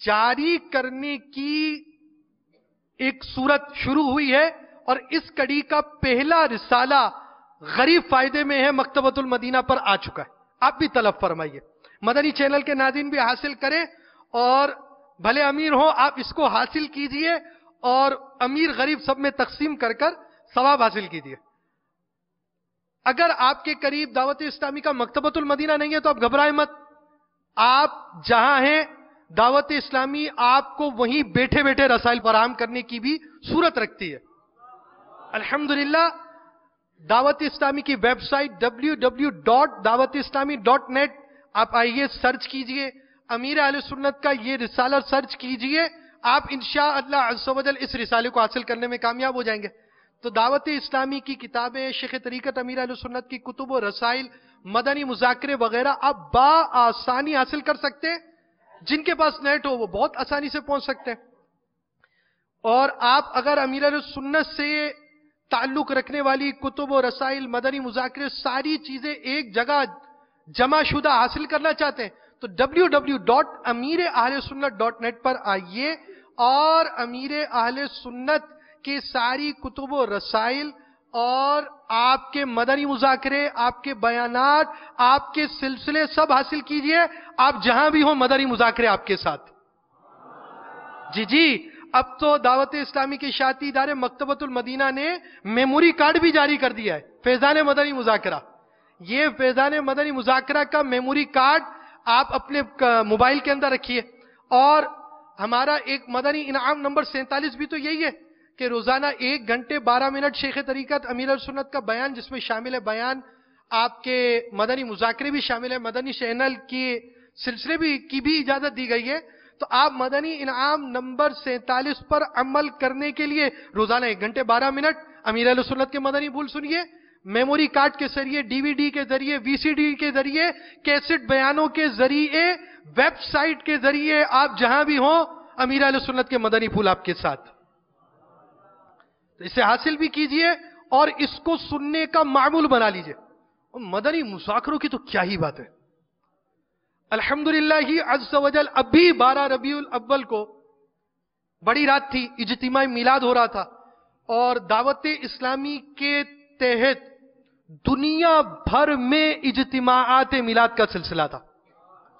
S2: جاری کرنے کی ایک صورت شروع ہوئی ہے، اور اس کڑی کا پہلا رسالہ غریب فائدے میں ہے، مکتبۃ المدینہ پر آ چکا ہے، آپ بھی طلب فرمائیے، مدنی چینل کے ناظرین بھی حاصل کریں، اور بھلے امیر ہو آپ اس کو حاصل کیجئے اور امیر غریب سب میں تقسیم کر کر ثواب حاصل کیجئے۔ اگر آپ کے قریب دعوت اسلامی کا مکتبۃ المدینہ نہیں ہے تو آپ گھبرائیں مت، آپ جہاں ہیں دعوت اسلامی آپ کو وہیں بیٹھے بیٹھے رسائل فراہم کرنے کی بھی صورت رکھتی ہے۔ الحمدللہ دعوت اسلامی کی ویب سائٹ www.dawatislami.net آپ آئیے، سرچ کیجئے، امیر اہل سنت کا یہ رسالہ سرچ کیجئے، آپ انشاءاللہ عز و جل اس رسالے کو حاصل کرنے میں کامیاب ہو جائیں گے۔ تو دعوت اسلامی کی کتابیں، شیخ طریقت امیر اہل سنت کی کتب و رسائل، مدنی مذاکرے وغیرہ آپ بآسانی حاصل کر سکتے ہیں، جن کے پاس نیٹ ہو وہ بہت آسانی سے پہنچ سکتے ہیں۔ اور آپ اگر امیر اہل سنت سے تعلق رکھنے والی کتب و رسائل، مدنی مذاکرے، ساری چیزیں ایک جگہ جمع شدہ حاصل کرنا چاہتے ہیں تو www.amireahlesunnat.net پر آئیے، اور امیر اہل سنت کی ساری کتب و رسائل اور آپ کے مدنی مذاکرے، آپ کے بیانات، آپ کے سلسلے سب حاصل کیجئے، آپ جہاں بھی ہوں مدنی مذاکرے آپ کے ساتھ۔ جی اب تو دعوت اسلامی کے اشاعتی ادارے مکتبۃ المدینہ نے میموری کارڈ بھی جاری کر دیا ہے، فیضان مدنی مذاکرہ۔ یہ فیضان مدنی مذاکرہ کا میموری کارڈ آپ اپنے موبائل کے اندر رکھیے، اور ہمارا ایک مدنی انعام نمبر 47 بھی تو یہی ہے کہ روزانہ 1 گھنٹے 12 منٹ شیخ طریقت امیر السنت کا بیان، جس میں شامل ہے بیان، آپ کے مدنی مذاکرے بھی شامل ہے، مدنی چینل کی سلسلے کی بھی اجازت دی گئی ہے۔ تو آپ مدنی انعام نمبر 47 پر عمل کرنے کے لیے روزانہ 1 گھنٹے 12 منٹ امیر اہل سنت کے مدنی بول سنیے، میموری کارڈ کے ذریعے، ڈی وی ڈی کے ذریعے، وی سی ڈی کے ذریعے، کیسٹ بیانوں کے ذریعے، ویب سائٹ کے ذریعے، آپ جہاں بھی ہوں امیر اہل سنت کے مدنی پھول آپ کے ساتھ۔ تو اسے حاصل بھی کیجئے اور اس کو سننے کا معمول بنا لیجئے۔ مدنی مذاکروں کی تو کیا ہی بات ہے، الحمدللہ عز و جل ابھی 12 ربیع الاول کو بڑی رات تھی، اجتماعی میلاد ہو رہا تھا، اور دعوت اسلامی کے تحت دنیا بھر میں اجتماعات میلاد کا سلسلہ تھا،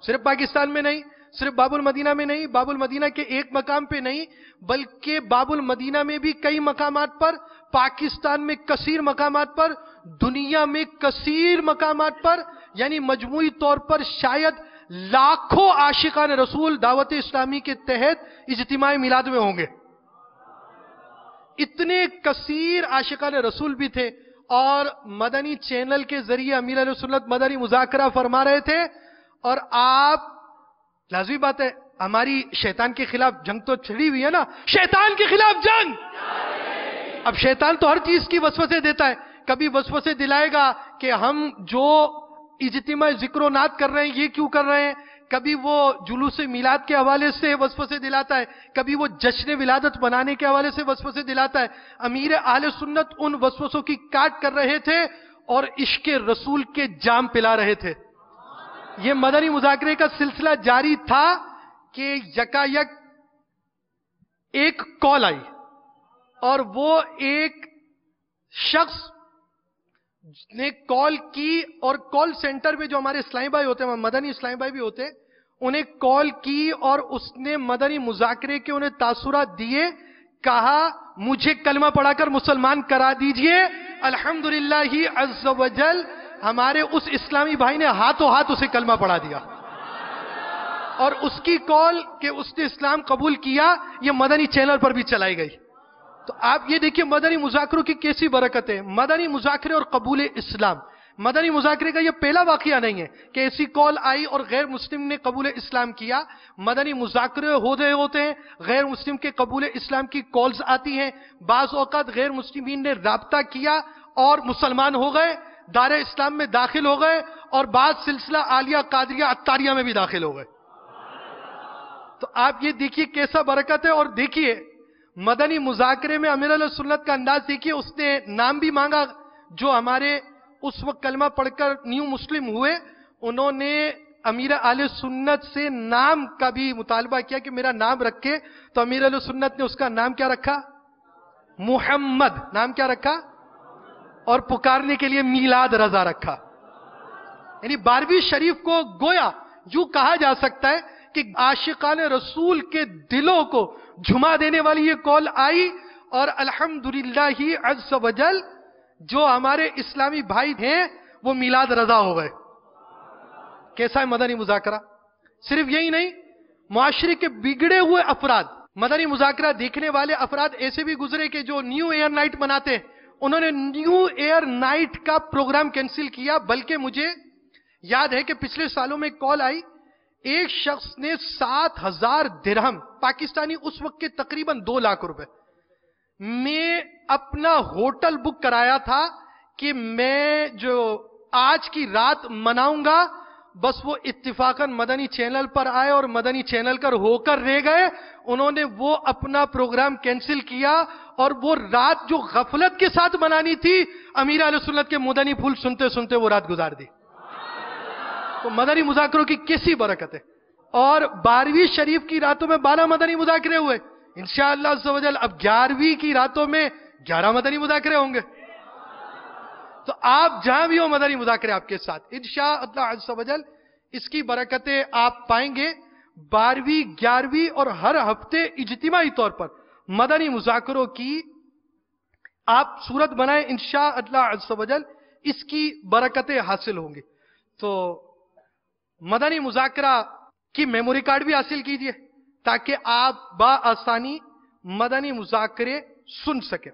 S2: صرف پاکستان میں نہیں، صرف باب المدینہ میں نہیں، باب المدینہ کے ایک مقام پہ نہیں، بلکہ باب المدینہ میں بھی کئی مقامات پر، پاکستان میں کثیر مقامات پر، دنیا میں کثیر مقامات پر، یعنی مجموعی طور پر شاید لاکھوں عاشقان رسول دعوت اسلامی کے تحت اجتماعی میلاد میں ہوں گے۔ اتنے کثیر عاشقان رسول بھی تھے، اور مدنی چینل کے ذریعے امیر اہل سنت مدنی مذاکرہ فرما رہے تھے، اور آپ لازمی بات ہے ہماری شیطان کے خلاف جنگ تو چھڑی ہوئی ہے نا، شیطان کے خلاف جنگ۔ اب شیطان تو ہر چیز کی وسوسے دیتا ہے، کبھی وسوسے دلائے گا کہ ہم جو اجتماع ذکر و نعت کر رہے ہیں یہ کیوں کر رہے ہیں، کبھی وہ جلوس میلاد کے حوالے سے وسوسے دلاتا ہے، کبھی وہ جشن ولادت بنانے کے حوالے سے وسوسے دلاتا ہے۔ امیر اہل سنت ان وسوسوں کی کاٹ کر رہے تھے اور عشق رسول کے جام پلا رہے تھے۔ یہ مدنی مذاکرے کا سلسلہ جاری تھا کہ یکایک ایک کال آئی، اور وہ ایک شخص نے کال کی، اور کال سینٹر میں جو ہمارے اسلامی بھائی ہوتے ہیں، مدنی اسلامی بھائی بھی ہوتے ہیں، انہیں کال کی اور اس نے مدنی مذاکرے کے انہیں تاثرات دیے، کہا مجھے کلمہ پڑھا کر مسلمان کرا دیجئے۔ الحمدللہ عز و جل ہمارے اس اسلامی بھائی نے ہاتھوں ہاتھ اسے کلمہ پڑھا دیا، اور اس کی کال کہ اس نے اسلام قبول کیا یہ مدنی چینل پر بھی چلائی گئی۔ تو آپ یہ دیکھیں مدنی مذاکروں کی کیسی برکت ہے، مدنی مذاکرے اور قبول اسلام۔ مدنی مذاکرے کا یہ پہلا واقعہ نہیں ہے کہ ایسی کال آئی اور غیر مسلم نے قبول اسلام کیا. مدنی مذاکرے ہوتے ہیں, غیر مسلم کے قبول اسلام کی کالز آتی ہیں. بعض اوقات غیر مسلمین نے رابطہ کیا اور مسلمان ہو گئے, دار اسلام میں داخل ہو گئے, اور بعض سلسلہ عالیہ قادریہ اتاریہ میں بھی داخل ہو گئے. تو آپ یہ دیکھیے کیسا برکت ہے. اور دیکھیے مدنی مذاکرے میں امیر علیہ سنت کا انداز دیکھیے, اس نے نام بھی مانگا. جو ہمارے اس وقت کلمہ پڑھ کر نیو مسلم ہوئے, انہوں نے امیر اہل سنت سے نام کا بھی مطالبہ کیا کہ میرا نام رکھے. تو امیر اہل سنت نے اس کا نام کیا رکھا؟ محمد. نام کیا رکھا؟ اور پکارنے کے لیے میلاد رضا رکھا. یعنی 12ویں شریف کو گویا یوں کہا جا سکتا ہے کہ عاشقان رسول کے دلوں کو جھما دینے والی یہ کال آئی, اور الحمدللہ عز وجل جو ہمارے اسلامی بھائی ہیں وہ میلاد رضا ہو گئے. کیسا ہے مدنی مذاکرہ؟ صرف یہی نہیں, معاشرے کے بگڑے ہوئے افراد, مدنی مذاکرہ دیکھنے والے افراد ایسے بھی گزرے کہ جو نیو ایئر نائٹ مناتے ہیں, انہوں نے نیو ایئر نائٹ کا پروگرام کینسل کیا. بلکہ مجھے یاد ہے کہ پچھلے سالوں میں کال آئی, ایک شخص نے 7,000 درہم پاکستانی اس وقت کے تقریباً 2 لاکھ روپے میں اپنا ہوٹل بک کرایا تھا کہ میں جو آج کی رات مناؤں گا. بس وہ اتفاقاً مدنی چینل پر آئے اور مدنی چینل پر ہو کر رہ گئے. انہوں نے وہ اپنا پروگرام کینسل کیا, اور وہ رات جو غفلت کے ساتھ منانی تھی, امیر اہل سنت کے مدنی پھول سنتے سنتے وہ رات گزار دی. تو مدنی مذاکروں کی کیسی برکت ہے. اور 12ویں شریف کی راتوں میں 12 مدنی مذاکرے ہوئے. انشاءاللہ عز و جل اب 11ویں کی راتوں میں 11 مدنی مذاکرے ہوں گے. تو آپ جہاں بھی ہو مدنی مذاکرے آپ کے ساتھ انشاءاللہ عز و جل اس کی برکتیں آپ پائیں گے. 12ویں 11ویں اور ہر ہفتے اجتماعی طور پر مدنی مذاکروں کی آپ صورت بنائیں, انشاءاللہ عز و جل اس کی برکتیں حاصل ہوں گی. تو مدنی مذاکرہ کی میموری کارڈ بھی حاصل کیجئے تاکہ آپ بآسانی مدنی مذاکرے سن سکیں.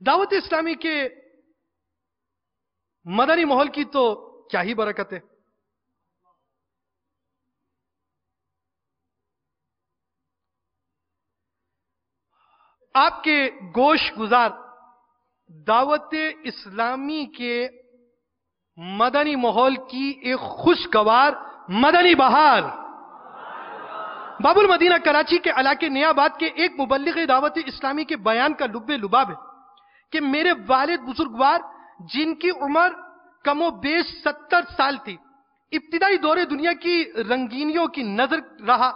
S2: دعوت اسلامی کے مدنی ماحول کی تو کیا ہی برکت ہے. آپ کے گوش گزار دعوت اسلامی کے مدنی ماحول کی ایک خوشگوار مدنی بہار. باب المدینہ کراچی کے علاقے نیا آباد کے ایک مبلغ دعوت اسلامی کے بیان کا لب لباب ہے کہ میرے والد بزرگوار جن کی عمر کم و بیش 70 سال تھی, ابتدائی دور دنیا کی رنگینیوں کی نظر رہا,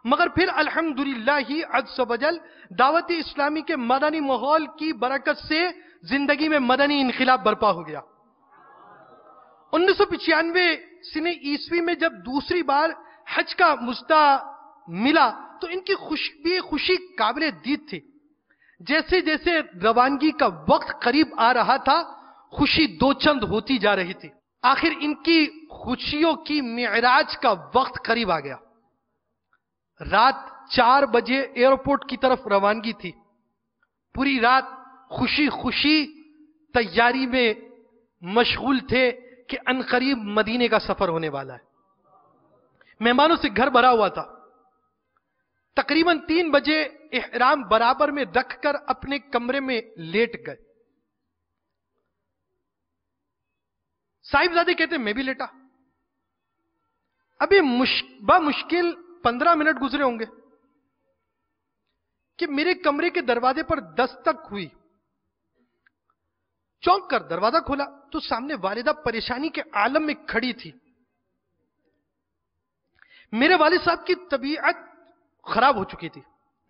S2: مگر پھر الحمدللہ عز و جل دعوت اسلامی کے مدنی ماحول کی برکت سے زندگی میں مدنی انقلاب برپا ہو گیا. 1995 سنہ عیسوی میں جب دوسری بار حج کا مژدہ ملا تو ان کی خوشی قابل دید تھی. جیسے جیسے روانگی کا وقت قریب آ رہا تھا, خوشی دو چند ہوتی جا رہی تھی. آخر ان کی خوشیوں کی معراج کا وقت قریب آ گیا. رات 4 بجے ایئرپورٹ کی طرف روانگی تھی. پوری رات خوشی تیاری میں مشغول تھے کہ عنقریب مدینے کا سفر ہونے والا ہے. مہمانوں سے گھر بھرا ہوا تھا. تقریباً 3 بجے احرام برابر میں رکھ کر اپنے کمرے میں لیٹ گئے. صاحبزادے کہتے میں بھی لیٹا. ابھی بمشکل 15 منٹ گزرے ہوں گے کہ میرے کمرے کے دروازے پر دستک ہوئی. چونک کر دروازہ کھولا تو سامنے والدہ پریشانی کے عالم میں کھڑی تھی. میرے والد صاحب کی طبیعت خراب ہو چکی تھی.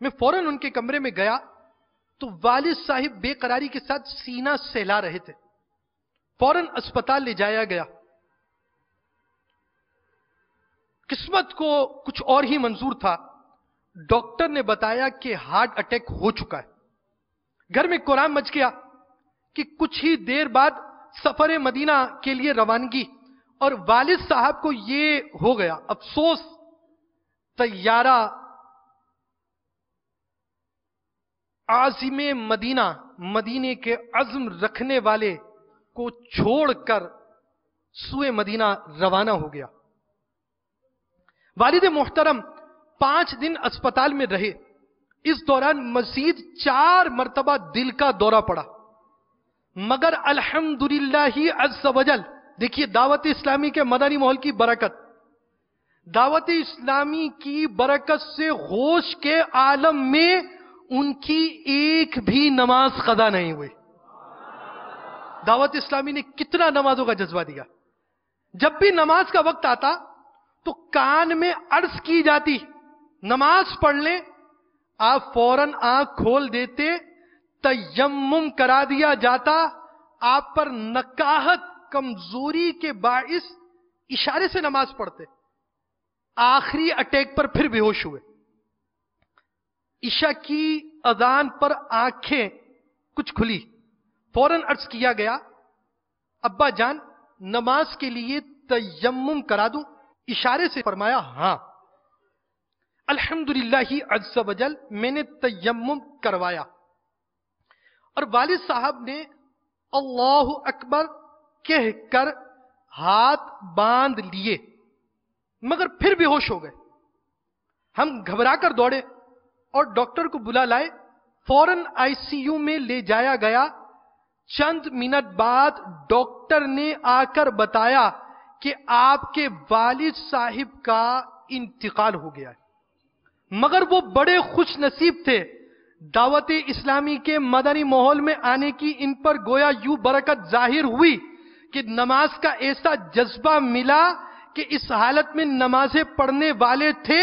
S2: میں فوراً ان کے کمرے میں گیا تو والد صاحب بے قراری کے ساتھ سینہ سہلا رہے تھے. فوراً اسپتال لے جایا گیا. قسمت کو کچھ اور ہی منظور تھا. ڈاکٹر نے بتایا کہ ہارٹ اٹیک ہو چکا ہے. گھر میں قرآن مچ گیا کہ کچھ ہی دیر بعد سفر مدینہ کے لیے روانگی, اور والد صاحب کو یہ ہو گیا افسوس. طیارہ عازم مدینہ, مدینے کے عزم رکھنے والے کو چھوڑ کر سوئے مدینہ روانہ ہو گیا۔ والد محترم 5 دن اسپتال میں رہے۔ اس دوران مزید 4 مرتبہ دل کا دورہ پڑا، مگر الحمدللہ عز وجل، دیکھیے دعوت اسلامی کے مدنی ماحول کی برکت، دعوت اسلامی کی برکت سے ہوش کے عالم میں ان کی ایک بھی نماز قضا نہیں ہوئی۔ دعوت اسلامی نے کتنا نمازوں کا جذبہ دیا۔ جب بھی نماز کا وقت آتا تو کان میں عرض کی جاتی نماز پڑھ لیں، آپ فوراً آنکھ کھول دیتے، تیمم کرا دیا جاتا، آپ پر نکاہت کمزوری کے باعث اشارے سے نماز پڑھتے، آخری اٹیک پر پھر بے ہوش ہوئے۔ عشاء کی اذان پر آنکھیں کچھ کھلی، فوراً عرض کیا گیا ابا جان نماز کے لیے تیمم کرا دوں؟ اشارے سے فرمایا ہاں۔ الحمدللہ عز وجل میں نے تیمم کروایا، اور والد صاحب نے اللہ اکبر کہہ کر ہاتھ باندھ لیے، مگر پھر بے ہوش ہو گئے۔ ہم گھبرا کر دوڑے اور ڈاکٹر کو بلا لائے، فوراً آئی سی یو میں لے جایا گیا۔ چند منٹ بعد ڈاکٹر نے آ کر بتایا کہ آپ کے والد صاحب کا انتقال ہو گیا ہے، مگر وہ بڑے خوش نصیب تھے۔ دعوت اسلامی کے مدنی ماحول میں آنے کی ان پر گویا یوں برکت ظاہر ہوئی کہ نماز کا ایسا جذبہ ملا کہ اس حالت میں نمازیں پڑھنے والے تھے،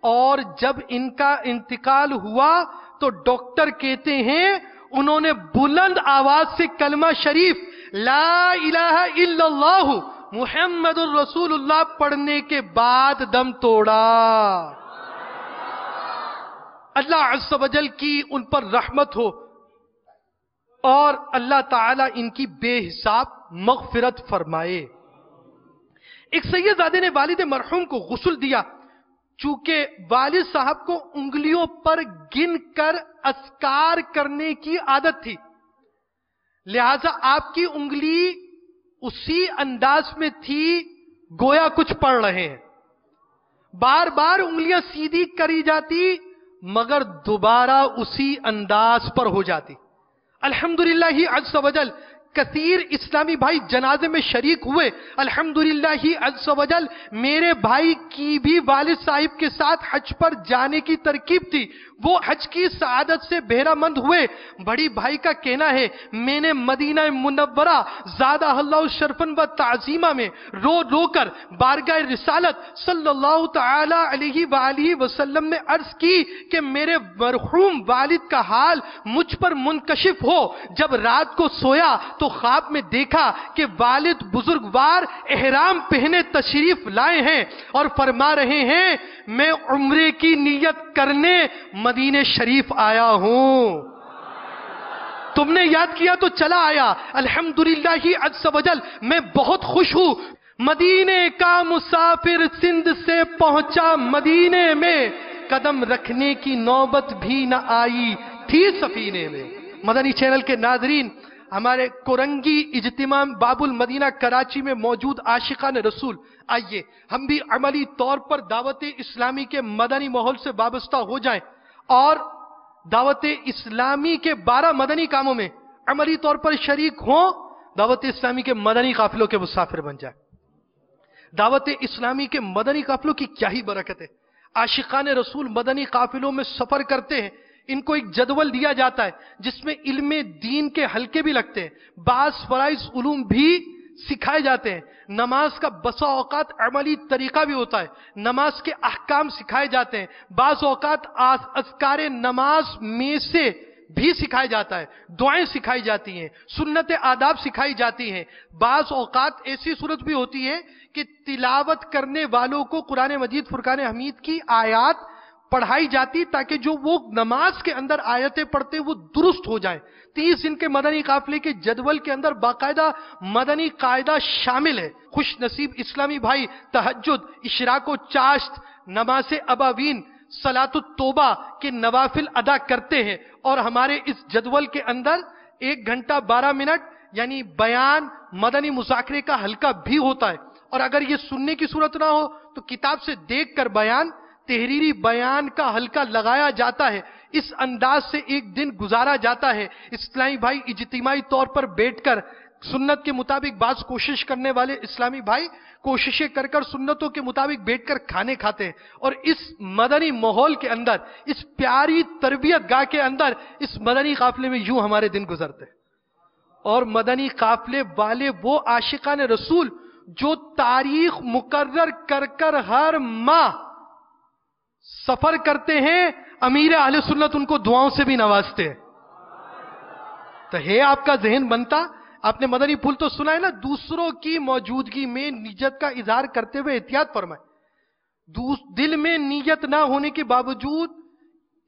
S2: اور جب ان کا انتقال ہوا تو ڈاکٹر کہتے ہیں انہوں نے بلند آواز سے کلمہ شریف لا الہ الا اللہ محمد الرسول اللہ پڑھنے کے بعد دم توڑا۔ اللہ عز و جل کی ان پر رحمت ہو اور اللہ تعالی ان کی بے حساب مغفرت فرمائے۔ ایک سیدزادے نے والد مرحوم کو غسل دیا، چونکہ والد صاحب کو انگلیوں پر گن کر اذکار کرنے کی عادت تھی، لہذا آپ کی انگلی اسی انداز میں تھی گویا کچھ پڑھ رہے ہیں۔ بار بار انگلیاں سیدھی کری جاتی مگر دوبارہ اسی انداز پر ہو جاتی۔ الحمدللہ عز و جل کثیر اسلامی بھائی جنازے میں شریک ہوئے۔ الحمدللہ عز و جل میرے بھائی کی بھی والد صاحب کے ساتھ حج پر جانے کی ترکیب تھی، وہ حج کی سعادت سے بہرہ مند ہوئے۔ بڑی بھائی کا کہنا ہے میں نے مدینہ منورہ زادہ اللہ شرفن و تعظیمہ میں رو رو کر بارگاہ رسالت صلی اللہ تعالی علیہ وآلہ وسلم میں عرض کی کہ میرے مرحوم والد کا حال مجھ پر منکشف ہو۔ جب رات کو سویا تو خواب میں دیکھا کہ والد بزرگوار احرام پہنے تشریف لائے ہیں اور فرما رہے ہیں میں عمرے کی نیت کرنے مدینہ شریف آیا ہوں، تم نے یاد کیا تو چلا آیا۔ الحمدللہ عز و جل میں بہت خوش ہوں، مدینے کا مسافر سندھ سے پہنچا مدینے میں، قدم رکھنے کی نوبت بھی نہ آئی تھی سفینے میں۔ مدنی چینل کے ناظرین، ہمارے کورنگی اجتماع باب المدینہ کراچی میں موجود عاشقان رسول، آئیے ہم بھی عملی طور پر دعوت اسلامی کے مدنی ماحول سے وابستہ ہو جائیں اور دعوت اسلامی کے 12 مدنی کاموں میں عملی طور پر شریک ہوں، دعوت اسلامی کے مدنی قافلوں کے مسافر بن جائیں۔ دعوت اسلامی کے مدنی قافلوں کی کیا ہی برکت ہے۔ عاشقان رسول مدنی قافلوں میں سفر کرتے ہیں، ان کو ایک جدول دیا جاتا ہے جس میں علم دین کے حلقے بھی لگتے ہیں، بعض فرائض علوم بھی سکھائے جاتے ہیں، نماز کا بسا اوقات عملی طریقہ بھی ہوتا ہے، نماز کے احکام سکھائے جاتے ہیں، بعض اوقات اذکار نماز میں سے بھی سکھایا جاتا ہے، دعائیں سکھائی جاتی ہیں، سنت آداب سکھائی جاتی ہیں، بعض اوقات ایسی صورت بھی ہوتی ہے کہ تلاوت کرنے والوں کو قرآن مجید فرقان حمید کی آیات پڑھائی جاتی تاکہ جو وہ نماز کے اندر آیتیں پڑھتے وہ درست ہو جائیں۔ 30 دن کے مدنی قافلے کے جدول کے اندر باقاعدہ مدنی قاعدہ شامل ہے۔ خوش نصیب اسلامی بھائی تہجد، اشراق و چاشت، نماز اباوین، صلاۃ التوبہ کے نوافل ادا کرتے ہیں، اور ہمارے اس جدول کے اندر 1 گھنٹہ 12 منٹ یعنی بیان مدنی مذاکرے کا حلقہ بھی ہوتا ہے، اور اگر یہ سننے کی صورت نہ ہو تو کتاب سے دیکھ کر بیان، تحریری بیان کا حلقہ لگایا جاتا ہے، اس انداز سے ایک دن گزارا جاتا ہے۔ اسلامی بھائی اجتماعی طور پر بیٹھ کر سنت کے مطابق، بعض کوشش کرنے والے اسلامی بھائی کوششیں کر کر سنتوں کے مطابق بیٹھ کر کھانے کھاتے ہیں، اور اس مدنی ماحول کے اندر، اس پیاری تربیت گاہ کے اندر، اس مدنی قافلے میں یوں ہمارے دن گزرتے ہیں۔ اور مدنی قافلے والے وہ عاشقان رسول جو تاریخ مقرر کر کر ہر ماہ سفر کرتے ہیں، امیر اہل سنت ان کو دعاؤں سے بھی نوازتے ہیں۔ تو ہے آپ کا ذہن بنتا، آپ نے مدنی پھول تو سنا ہے نا، دوسروں کی موجودگی میں نیت کا اظہار کرتے ہوئے احتیاط فرمائے۔ دل میں نیت نہ ہونے کے باوجود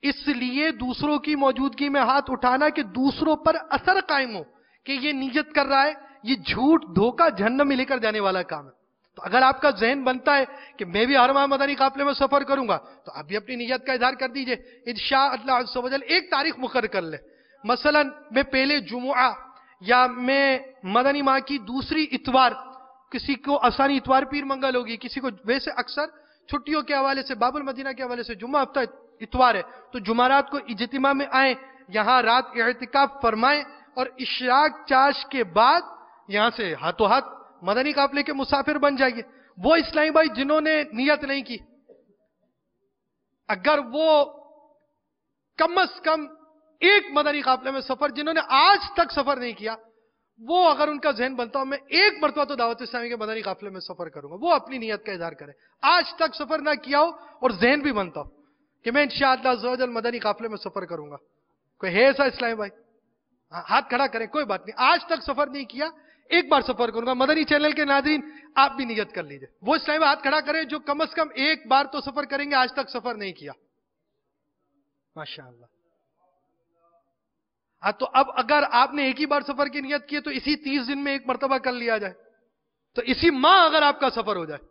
S2: اس لیے دوسروں کی موجودگی میں ہاتھ اٹھانا کہ دوسروں پر اثر قائم ہو کہ یہ نیت کر رہا ہے، یہ جھوٹ دھوکہ جہنم میں لے کر جانے والا کام ہے۔ تو اگر آپ کا ذہن بنتا ہے کہ میں بھی ہر ماہ مدنی قافلے میں سفر کروں گا، تو آپ بھی اپنی نیت کا اظہار کر دیجئے۔ انشاءاللہ عز و جل ایک تاریخ مقرر کر لیں، مثلا میں پہلے جمعہ یا میں مدنی ماہ کی دوسری اتوار، کسی کو آسانی اتوار پیر منگل ہوگی، کسی کو ویسے اکثر چھٹیوں کے حوالے سے، باب المدینہ کے حوالے سے جمعہ ہفتہ اتوار ہے، تو جمعرات کو اجتماع میں آئیں، یہاں رات اعتکاف فرمائیں، اور اشراق چاش کے بعد یہاں سے ہاتھوں ہاتھ مدنی قافلے کے مسافر بن جائیے۔ وہ اسلامی بھائی جنہوں نے نیت نہیں کی، اگر وہ کم از کم ایک مدنی قافلے میں سفر، جنہوں نے آج تک سفر نہیں کیا، وہ اگر ان کا ذہن بنتا ہو میں ایک مرتبہ تو دعوت اسلامی کے مدنی قافلے میں سفر کروں گا، وہ اپنی نیت کا اظہار کرے، آج تک سفر نہ کیا ہو اور ذہن بھی بنتا ہو کہ میں انشاءاللہ عز و جل مدنی قافلے میں سفر کروں گا۔ کوئی ہے ایسا اسلامی بھائی؟ ہاتھ کھڑا کریں، کوئی بات نہیں، آج تک سفر نہیں کیا، ایک بار سفر کروں گا۔ مدنی چینل کے ناظرین آپ بھی نیت کر لیجئے، وہ اسلامی بھائی ہاتھ کھڑا کریں جو کم از کم ایک بار تو سفر کریں گے، آج تک سفر نہیں کیا۔ ماشاءاللہ۔ ہاں تو اب اگر آپ نے ایک ہی بار سفر کی نیت کی ہے تو اسی 30 دن میں ایک مرتبہ کر لیا جائے، تو اسی ماہ اگر آپ کا سفر ہو جائے،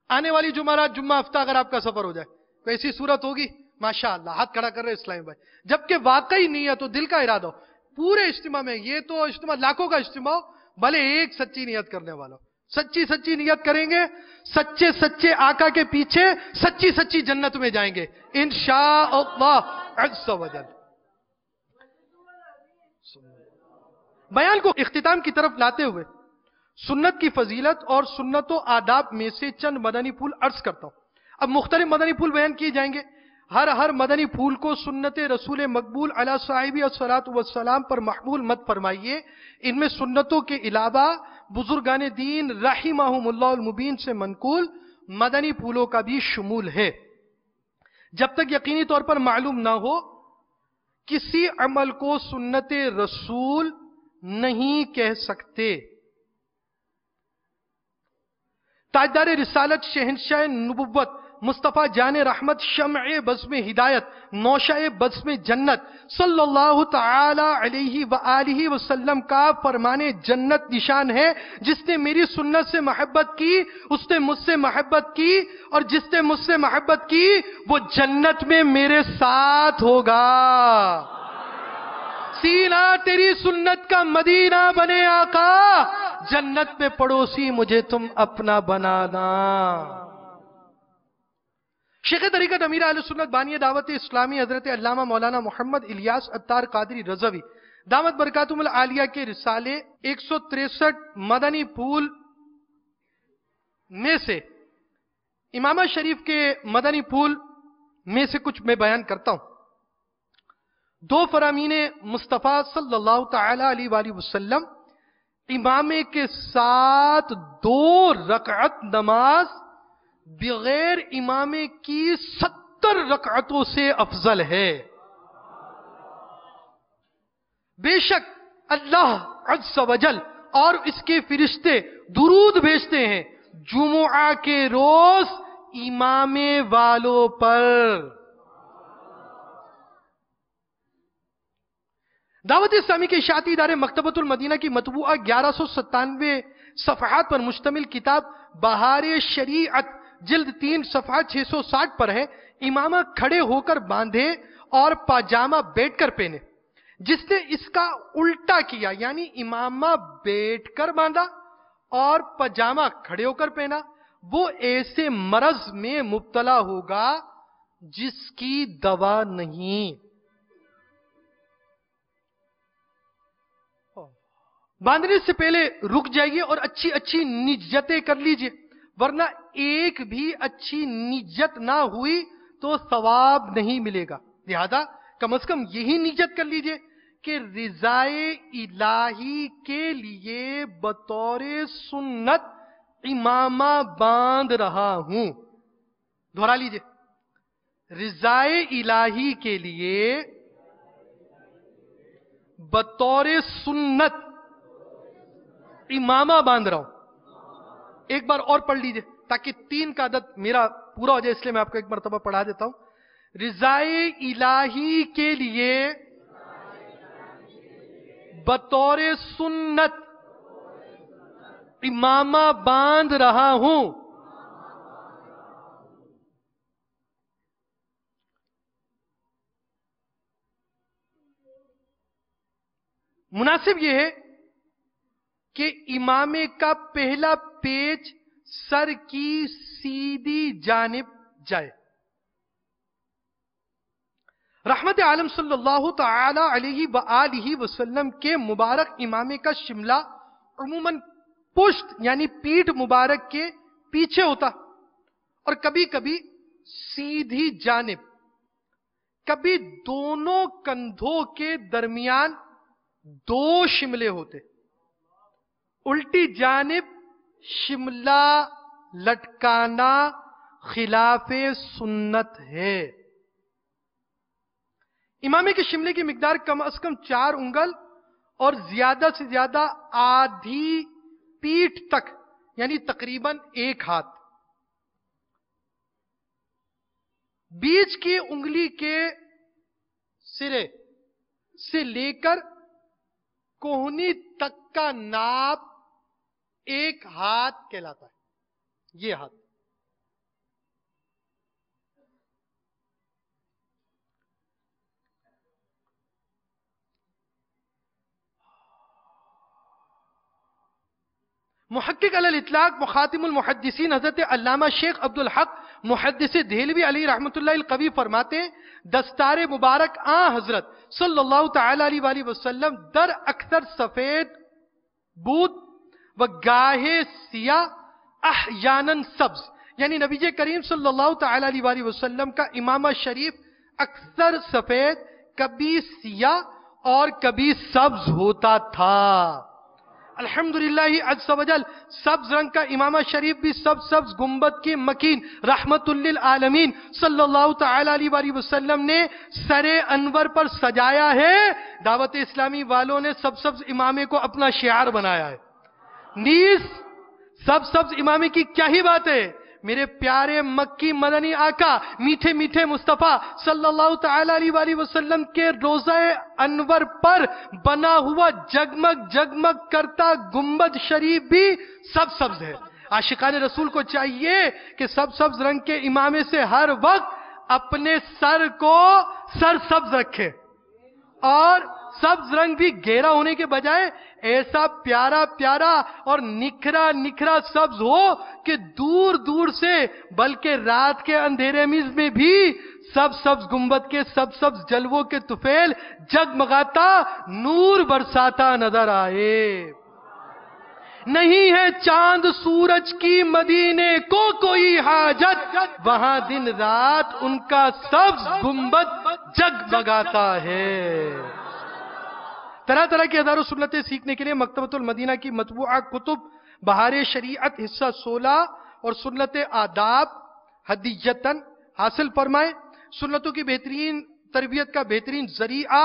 S2: آنے والی جمعرات جمعہ ہفتہ اگر آپ کا سفر ہو جائے تو ایسی صورت ہوگی۔ ماشاءاللہ، ہاتھ کھڑا کر رہے اسلامی بھائی، جبکہ واقعی نیت ہو، دل کا ارادہ ہو، پورے اجتماع میں، یہ تو اجتماع لاکھوں کا اجتماع ہو، بھلے ایک سچی نیت کرنے والا ہو، سچی نیت کریں گے، سچے آقا کے پیچھے سچی جنت میں جائیں گے انشاءاللہ عز و جل۔ بیان کو اختتام کی طرف لاتے ہوئے سنت کی فضیلت اور سنت و آداب میں سے چند مدنی پھول عرض کرتا ہوں۔ اب مختلف مدنی پھول بیان کیے جائیں گے، ہر مدنی پھول کو سنت رسول مقبول علی صاحبی الصلاۃ والسلام پر محمول مت فرمائیے۔ ان میں سنتوں کے علاوہ بزرگان دین رحمہم اللہ المبین سے منقول مدنی پھولوں کا بھی شمول ہے۔ جب تک یقینی طور پر معلوم نہ ہو کسی عمل کو سنت رسول نہیں کہہ سکتے۔ تاجدار رسالت، شہنشاہ نبوت، مصطفیٰ جان رحمت، شمع بزم ہدایت، نوشہ بزم جنت صلی اللہ تعالی علیہ وآلہ وسلم کا فرمان جنت نشان ہے، جس نے میری سنت سے محبت کی اس نے مجھ سے محبت کی، اور جس نے مجھ سے محبت کی وہ جنت میں میرے ساتھ ہوگا۔ سینہ تیری سنت کا مدینہ بنے آقا، جنت میں پڑوسی مجھے تم اپنا بنانا۔ شیخ طریقت امیر اہل سنت بانی دعوت اسلامی حضرت علامہ مولانا محمد الیاس عطار قادری رضوی دامت برکاتہم العالیہ کے رسالے 163 مدنی پھول میں سے امامہ شریف کے مدنی پھول میں سے کچھ میں بیان کرتا ہوں۔ دو فرامین مصطفیٰ صلی اللہ تعالی علیہ وآلہ وسلم امامے کے ساتھ 2 رکعت نماز بغیر امامے کی 70 رکعتوں سے افضل ہے۔ بے شک اللہ عز و جل اور اس کے فرشتے درود بھیجتے ہیں جمعہ کے روز امامے والوں پر۔ دعوت اسلامی کے اشاعتی ادارے مکتبۃ المدینہ کی مطبوعہ 1197 صفحات پر مشتمل کتاب بہار شریعت جلد 3 صفحہ 660 پر ہے۔ امامہ کھڑے ہو کر باندھے اور پاجامہ بیٹھ کر پہنے، جس نے اس کا الٹا کیا یعنی امامہ بیٹھ کر باندھا اور پجامہ کھڑے ہو کر پہنا، وہ ایسے مرض میں مبتلا ہوگا جس کی دوا نہیں۔ باندھنے سے پہلے رک جائیے اور اچھی اچھی نیتیں کر لیجئے، ورنہ ایک بھی اچھی نیت نہ ہوئی تو ثواب نہیں ملے گا۔ لہذا کم از کم یہی نیت کر لیجئے کہ رضائے الہی کے لیے بطور سنت امامہ باندھ رہا ہوں۔ دہرا لیجئے، رضائے الہی کے لیے بطور سنت امامہ باندھ رہا ہوں۔ ایک بار اور پڑھ لیجئے تاکہ 3 کا عدد میرا پورا ہو جائے، اس لیے میں آپ کو ایک مرتبہ پڑھا دیتا ہوں۔ رضائے الہی کے لیے بطور سنت امامہ باندھ رہا ہوں۔ مناسب یہ ہے کہ امامے کا پہلا پیچ سر کی سیدھی جانب جائے۔ رحمت عالم صلی اللہ تعالی علیہ وآلہ وسلم کے مبارک امامے کا شملہ عموماً پشت یعنی پیٹھ مبارک کے پیچھے ہوتا، اور کبھی کبھی سیدھی جانب، کبھی دونوں کندھوں کے درمیان 2 شملے ہوتے۔ الٹی جانب شملہ لٹکانا خلاف سنت ہے۔ امامے کے شملے کی مقدار کم از کم 4 انگل اور زیادہ سے زیادہ آدھی پیٹھ تک یعنی تقریباً 1 ہاتھ۔ بیچ کی انگلی کے سرے سے لے کر کوہنی تک کا ناپ 1 ہاتھ کہلاتا ہے۔ یہ ہاتھ محقق علی الاطلاق مخاتم المحدثین حضرت علامہ شیخ عبدالحق محدث دہلوی علی رحمت اللہ القوی فرماتے ہیں، دستار مبارک حضرت صلی اللہ تعالی علیہ وآلہ وسلم در اکثر سفید بود و گاہے سیاہ احیاناً سبز، یعنی نبی کریم صلی اللہ تعالی علیہ وآلہ وسلم کا امامہ شریف اکثر سفید، کبھی سیاہ اور کبھی سبز ہوتا تھا۔ الحمدللہ عز و جل سبز رنگ کا امامہ شریف بھی سبز گنبد کی مکین رحمت للعالمین صلی اللہ تعالی علیہ وآلہ وسلم نے سر انور پر سجایا ہے۔ دعوت اسلامی والوں نے سبز امامے کو اپنا شعار بنایا ہے۔ نیز سبز امامے کی کیا ہی بات ہے، میرے پیارے مکی مدنی آقا میٹھے میٹھے مصطفیٰ صلی اللہ تعالی علیہ وآلہ وسلم کے روضہ انور پر بنا ہوا جگمگ جگمگ کرتا گنبد شریف بھی سبز ہے۔ عاشقان رسول کو چاہیے کہ سبز رنگ کے امامے سے ہر وقت اپنے سر کو سبز رکھے، اور سبز رنگ بھی گہرا ہونے کے بجائے ایسا پیارا پیارا اور نکھرا نکھرا سبز ہو کہ دور دور سے بلکہ رات کے اندھیرے میں بھی سبز گنبد کے سبز جلووں کے طفیل جگمگاتا نور برساتا نظر آئے۔ نہیں ہے چاند سورج کی مدینے کو کوئی حاجت، وہاں دن رات ان کا سبز گنبد جگمگاتا ہے۔ طرح طرح کی ہزاروں سنتیں سیکھنے کے لیے مکتبۃ المدینہ کی مطبوعہ کتب بہار شریعت حصہ 16 اور سنت آداب ہدیتاً حاصل فرمائیں۔ سنتوں کی بہترین تربیت کا بہترین ذریعہ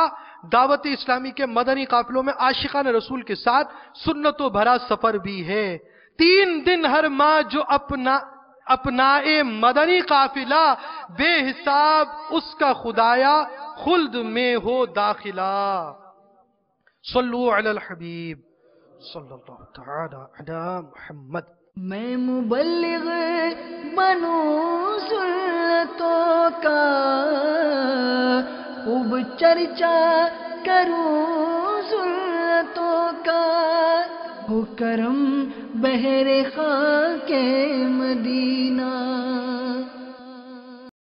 S2: دعوت اسلامی کے مدنی قافلوں میں عاشقان رسول کے ساتھ سنتوں بھرا سفر بھی ہے۔ 3 دن ہر ماہ جو اپنائے مدنی قافلہ، بے حساب اس کا خدایا خلد میں ہو داخلہ۔ صلو علی الحبیب صلی اللہ تعالی علی محمد۔
S1: میں مبلغ بنوں سنتوں کا خوب چرچا کروں ذلتوں کا، ہو کرم بہر خاک